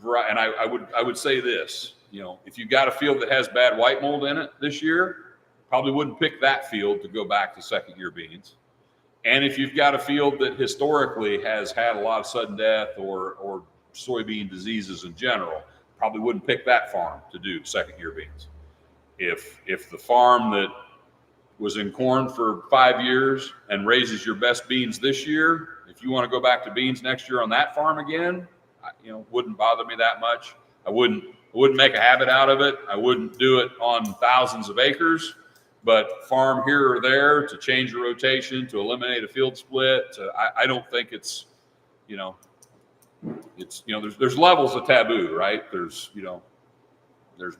and I would say this, you know, if you've got a field that has bad white mold in it this year, probably wouldn't pick that field to go back to second year beans. And if you've got a field that historically has had a lot of sudden death or soybean diseases in general, probably wouldn't pick that farm to do second year beans. If the farm that was in corn for 5 years and raises your best beans this year, if you want to go back to beans next year on that farm again, you know, wouldn't bother me that much. I wouldn't make a habit out of it. I wouldn't do it on thousands of acres. But farm here or there to change a rotation, to eliminate a field split, I don't think it's, you know, there's levels of taboo, right? There's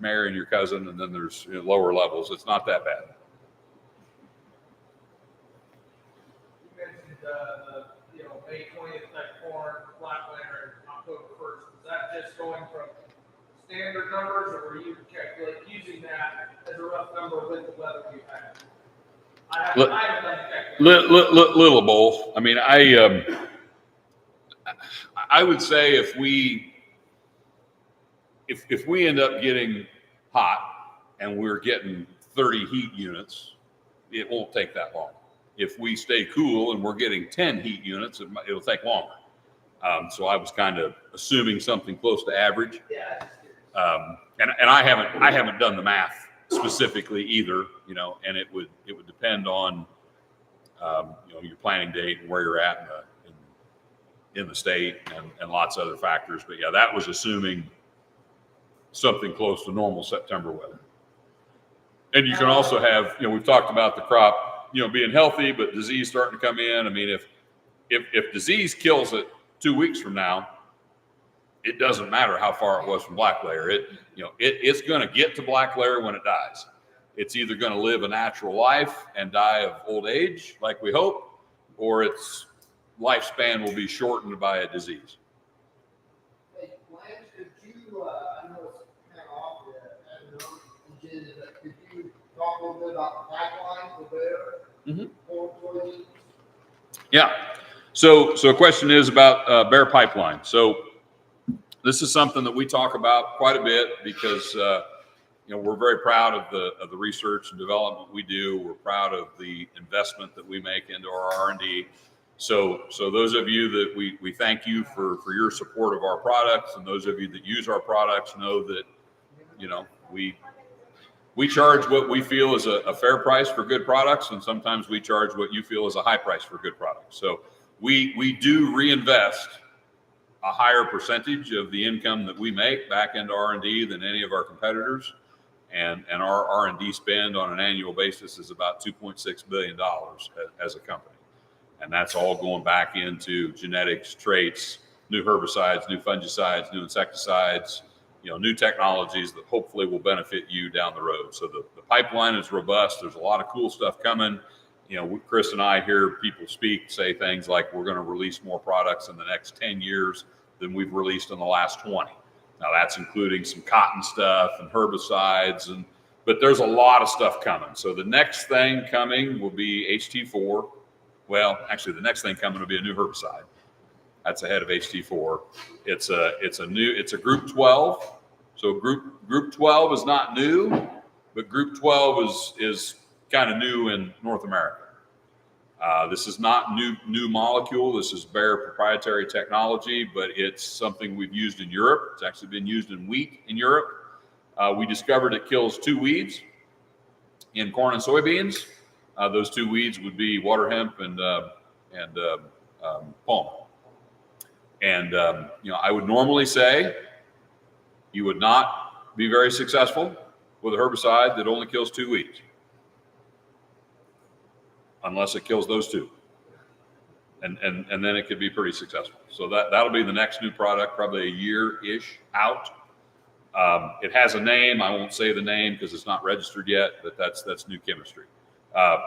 marrying your cousin, and then there's lower levels. It's not that bad. You mentioned May 20th type corn, black lantern, October 1st. Is that just going from standard numbers, or were you using that as a rough number with the weather we've had? I haven't done the calculation. Little both. I mean, I would say if we end up getting hot and we're getting 30 heat units, it won't take that long. If we stay cool and we're getting 10 heat units, it'll take longer. So I was kind of assuming something close to average. Yeah. And I haven't done the math specifically either, you know, and it would depend on your planting date and where you're at in the state and lots of other factors. But yeah, that was assuming something close to normal September weather. And you can also have, we've talked about the crop, being healthy, but disease starting to come in. I mean, if disease kills it 2 weeks from now, it doesn't matter how far it was from black layer. It's going to get to black layer when it dies. It's either going to live a natural life and die of old age, like we hope, or its lifespan will be shortened by a disease. Hey, Lance, could you, I know it's kind of off the agenda, but could you talk a little bit about the pipeline for Bear? Mm-hmm. Yeah. So a question is about Bear pipeline. So this is something that we talk about quite a bit because we're very proud of the research and development we do. We're proud of the investment that we make into our R&D. So those of you that we thank you for your support of our products, and those of you that use our products know that we charge what we feel is a fair price for good products, and sometimes we charge what you feel is a high price for good products. So we do reinvest a higher percentage of the income that we make back into R&D than any of our competitors. And our R&D spend on an annual basis is about $2.6 billion as a company. And that's all going back into genetics, traits, new herbicides, new fungicides, new insecticides, new technologies that hopefully will benefit you down the road. So the pipeline is robust. There's a lot of cool stuff coming. Chris and I hear people say things like we're going to release more products in the next 10 years than we've released in the last 20. Now that's including some cotton stuff and herbicides, but there's a lot of stuff coming. So the next thing coming will be HT4. Well, actually the next thing coming will be a new herbicide. That's ahead of HT4. It's a group 12. So group 12 is not new, but group 12 is kind of new in North America. This is not new molecule. This is Bayer proprietary technology, but it's something we've used in Europe. It's actually been used in wheat in Europe. We discovered it kills 2 weeds in corn and soybeans. Those 2 weeds would be water hemp and palm. And, I would normally say you would not be very successful with a herbicide that only kills 2 weeds, unless it kills those 2. And then it could be pretty successful. So that'll be the next new product, probably a year-ish out. It has a name. I won't say the name because it's not registered yet, but that's new chemistry.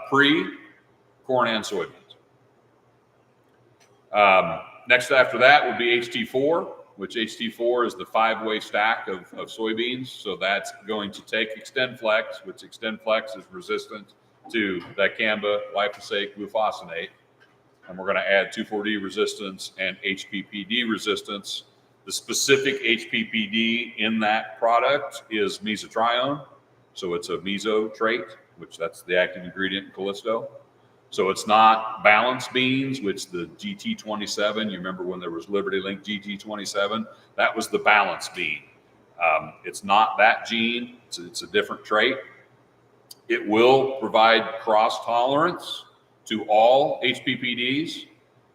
Pre-corn and soybeans. Next after that would be HT4, which HT4 is the 5-way stack of soybeans. So that's going to take XtendFlex, which XtendFlex is resistant to dicamba, glyphosate, glufosinate. And we're going to add 2,4-D resistance and HPPD resistance. The specific HPPD in that product is mesotrione. So it's a meso trait, which that's the active ingredient in Callisto. So it's not balance beans, which the GT27, you remember when there was Liberty Link GT27, that was the balance bean. It's not that gene, it's a different trait. It will provide cross tolerance to all HPPDs.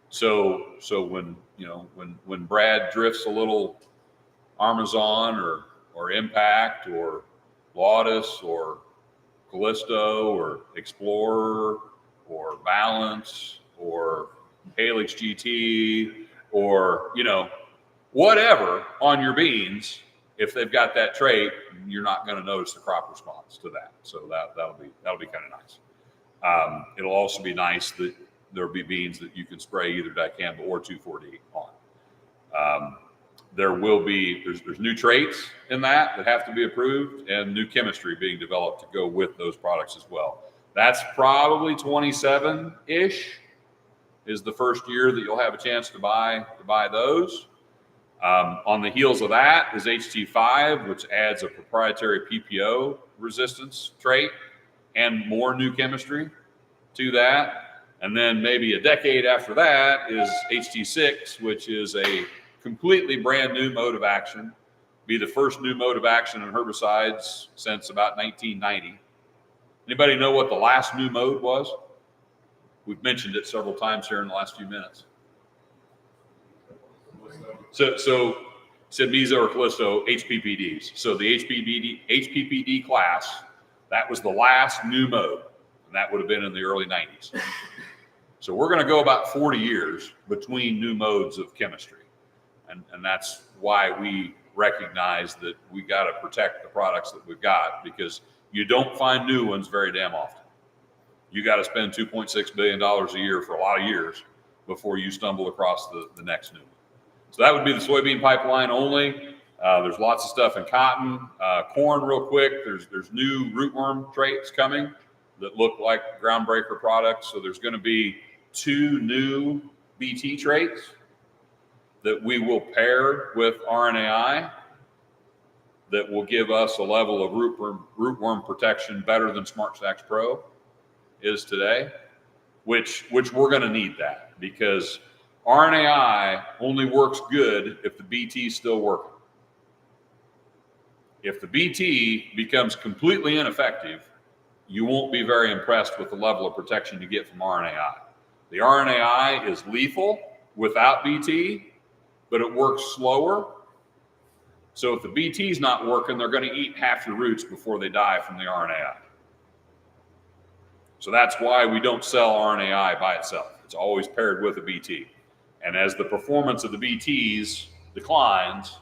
So when Brad drifts a little Armazon or Impact or Lotus or Callisto or Explorer or Balance or Helix GT or whatever on your beans, if they've got that trait, you're not going to notice the crop response to that. So that'll be kind of nice. It'll also be nice that there'll be beans that you can spray either dicamba or 2,4-D on. There's new traits in that have to be approved, and new chemistry being developed to go with those products as well. That's probably 27-ish is the first year that you'll have a chance to buy those. On the heels of that is HT5, which adds a proprietary PPO resistance trait and more new chemistry to that. And then maybe a decade after that is HT6, which is a completely brand new mode of action, be the first new mode of action in herbicides since about 1990. Anybody know what the last new mode was? We've mentioned it several times here in the last few minutes. So said meso or Callisto, HPPDs. So the HPPD class, that was the last new mode, and that would have been in the early 90s. So we're going to go about 40 years between new modes of chemistry. And that's why we recognize that we got to protect the products that we've got, because you don't find new ones very damn often. You got to spend $2.6 billion a year for a lot of years before you stumble across the next new one. So that would be the soybean pipeline only. There's lots of stuff in cotton. Corn, real quick, there's new rootworm traits coming that look like groundbreaker products. So there's going to be 2 new BT traits that we will pair with RNAi that will give us a level of rootworm protection better than SmartStax Pro is today, which we're going to need that, because RNAi only works good if the BT is still working. If the BT becomes completely ineffective, you won't be very impressed with the level of protection you get from RNAi. The RNAi is lethal without BT, but it works slower. So if the BT is not working, they're going to eat half your roots before they die from the RNAi. So that's why we don't sell RNAi by itself. It's always paired with a BT. And as the performance of the BTs declines,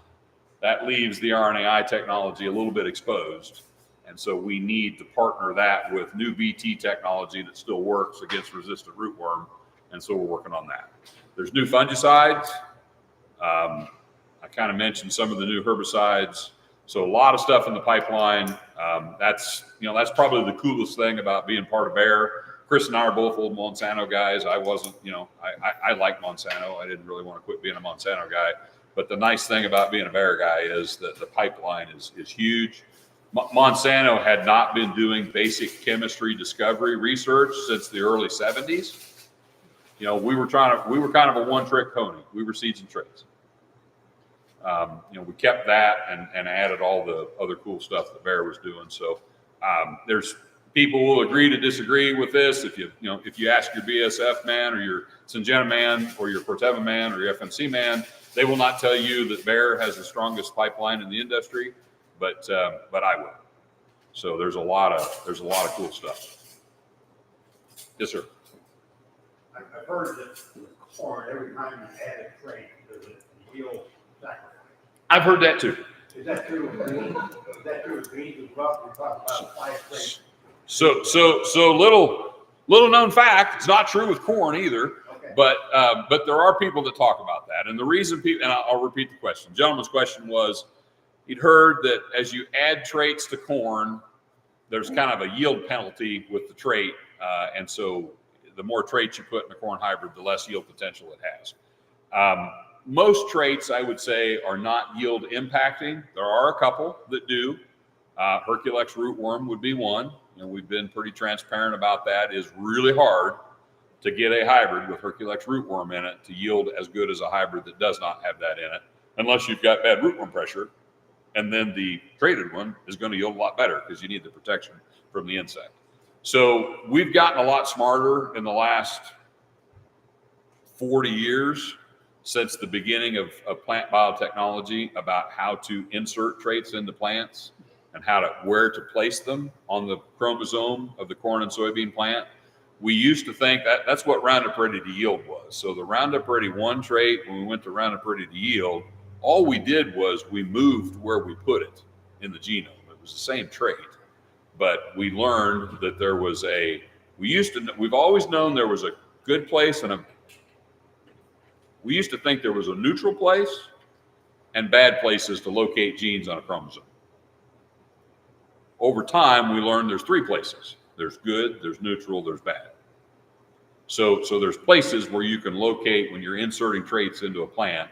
that leaves the RNAi technology a little bit exposed. And so we need to partner that with new BT technology that still works against resistant rootworm. And so we're working on that. There's new fungicides. I kind of mentioned some of the new herbicides. So a lot of stuff in the pipeline. That's probably the coolest thing about being part of Bayer. Chris and I are both old Monsanto guys. I wasn't, I like Monsanto. I didn't really want to quit being a Monsanto guy. But the nice thing about being a Bayer guy is that the pipeline is huge. Monsanto had not been doing basic chemistry discovery research since the early 70s. We were kind of a one-trick pony. We were seeds and traits. We kept that and added all the other cool stuff that Bayer was doing. So there's people will agree to disagree with this. If you ask your BASF man or your Syngenta man or your Corteva man or your FMC man, They will not tell you that Bayer has the strongest pipeline in the industry, but I will. So there's a lot of cool stuff. Yes, sir. I've heard that with corn, every time you add a trait, there's a yield sacrifice. I've heard that too. Is that true with beans? Is that true with beans as well? We're talking about 5 traits. So little known fact. It's not true with corn either. Okay. But there are people that talk about that, and the reason people, and I'll repeat the question. The gentleman's question was, he'd heard that as you add traits to corn, there's kind of a yield penalty with the trait, and so the more traits you put in the corn hybrid, the less yield potential it has. Most traits, I would say, are not yield impacting. There are a couple that do. Herculex rootworm would be one, and we've been pretty transparent about that. It's really hard to get a hybrid with Herculex rootworm in it to yield as good as a hybrid that does not have that in it, unless you've got bad rootworm pressure. And then the traded one is going to yield a lot better because you need the protection from the insect. So we've gotten a lot smarter in the last 40 years since the beginning of plant biotechnology about how to insert traits into plants and where to place them on the chromosome of the corn and soybean plant. We used to think that's what Roundup Ready to Yield was. So the Roundup Ready 1 trait, when we went to Roundup Ready to Yield, all we did was we moved where we put it in the genome. It was the same trait, but we learned that there was we've always known there was a good place we used to think there was a neutral place and bad places to locate genes on a chromosome. Over time, we learned there's 3 places. There's good, there's neutral, there's bad. So there's places where you can locate when you're inserting traits into a plant.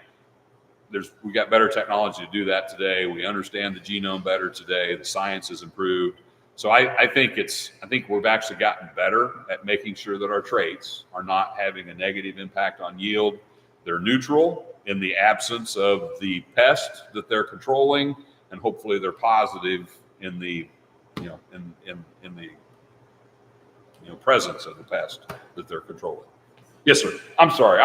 We got better technology to do that today. We understand the genome better today. The science has improved. So I think we've actually gotten better at making sure that our traits are not having a negative impact on yield. They're neutral in the absence of the pest that they're controlling, and hopefully they're positive in the presence of the pest that they're controlling. Yes, sir. I'm sorry.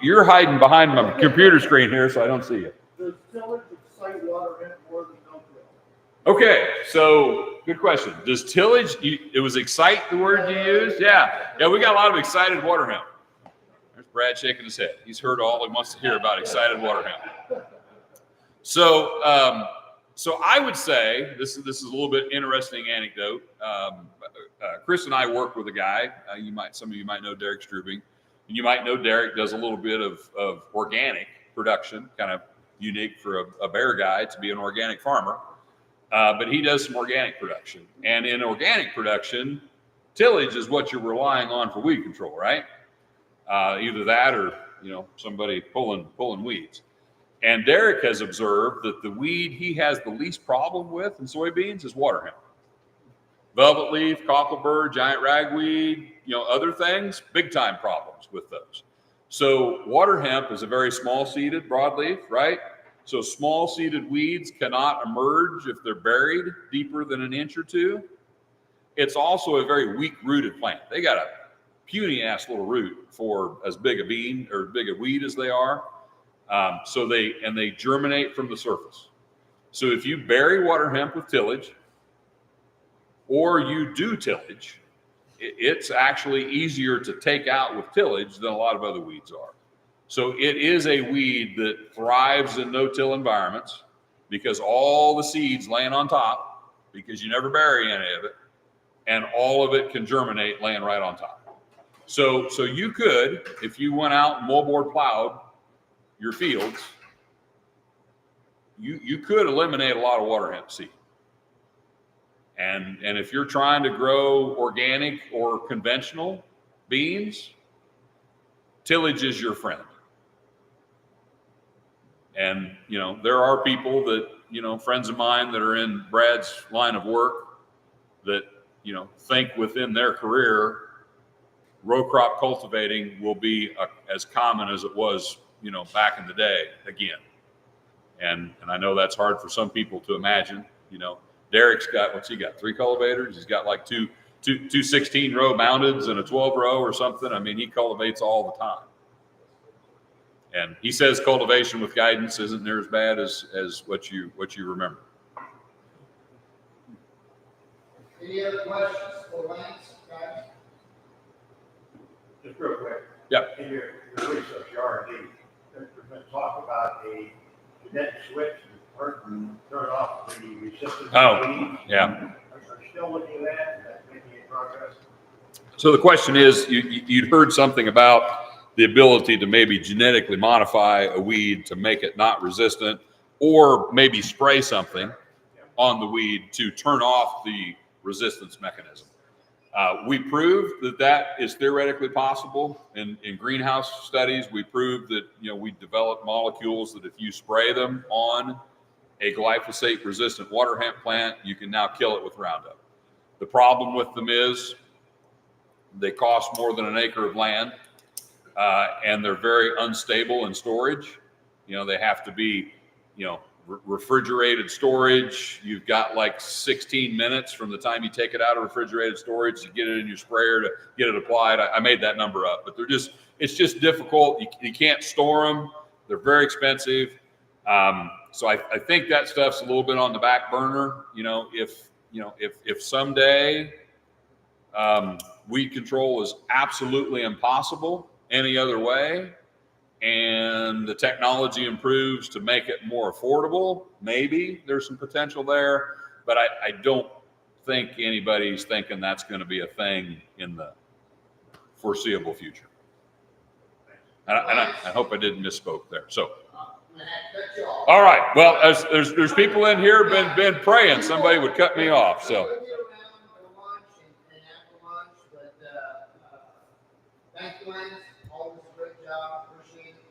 You're hiding behind my computer screen here, so I don't see you. Does tillage excite water in more than no-till? Okay, so good question. Does tillage? It was excite the word you used? Yeah. We got a lot of excited water hemp. There's Brad shaking his head. He's heard all he wants to hear about excited water hemp. So I would say this is a little bit interesting anecdote. Chris and I work with a guy. Some of you might know Derek Strubing. You might know Derek does a little bit of organic production, kind of unique for a Bayer guy to be an organic farmer. But he does some organic production. And in organic production, tillage is what you're relying on for weed control, right? Either that or somebody pulling weeds. And Derek has observed that the weed he has the least problem with in soybeans is water hemp. Velvet leaf, cocklebur, giant ragweed, other things, big time problems with those. So water hemp is a very small seeded broadleaf, right? So small seeded weeds cannot emerge if they're buried deeper than an inch or 2. It's also a very weak rooted plant. They got a puny ass little root for as big a bean or big a weed as they are. So they germinate from the surface. So if you bury water hemp with tillage, or you do tillage, it's actually easier to take out with tillage than a lot of other weeds are. So it is a weed that thrives in no-till environments because all the seeds laying on top, because you never bury any of it, and all of it can germinate laying right on top. So you could, if you went out and moldboard plowed your fields, you could eliminate a lot of water hemp seed. And if you're trying to grow organic or conventional beans, tillage is your friend. And, there are people that, friends of mine that are in Brad's line of work that, think within their career, row crop cultivating will be as common as it was, back in the day again. And I know that's hard for some people to imagine, Derek's got, what's he got? 3 cultivators. He's got like two 16-row mounteds and a 12-row or something. I mean, he cultivates all the time. And he says cultivation with guidance isn't near as bad as what you remember. Any other questions for Lance, guys? Just real quick. Yep. In your research, your R&D, there's been talk about a kinetic switch and turn off the resistance. Oh, weeds. yeah. Are you still looking at that? Is that making any progress? So the question is, you'd heard something about the ability to maybe genetically modify a weed to make it not resistant, or maybe spray something on the weed to turn off the resistance mechanism. We proved that is theoretically possible in greenhouse studies. We proved that, we developed molecules that if you spray them on a glyphosate-resistant water hemp plant, you can now kill it with Roundup. The problem with them is they cost more than an acre of land, and they're very unstable in storage. They have to be, refrigerated storage. You've got like 16 minutes from the time you take it out of refrigerated storage to get it in your sprayer to get it applied. I made that number up, but it's just difficult. You can't store them. They're very expensive. So I think that stuff's a little bit on the back burner. If someday weed control is absolutely impossible any other way, and the technology improves to make it more affordable, maybe there's some potential there, but I don't think anybody's thinking that's going to be a thing in the foreseeable future. And I hope I didn't misspoke there. So, all right. Well, there's people in here been praying somebody would cut me off. So.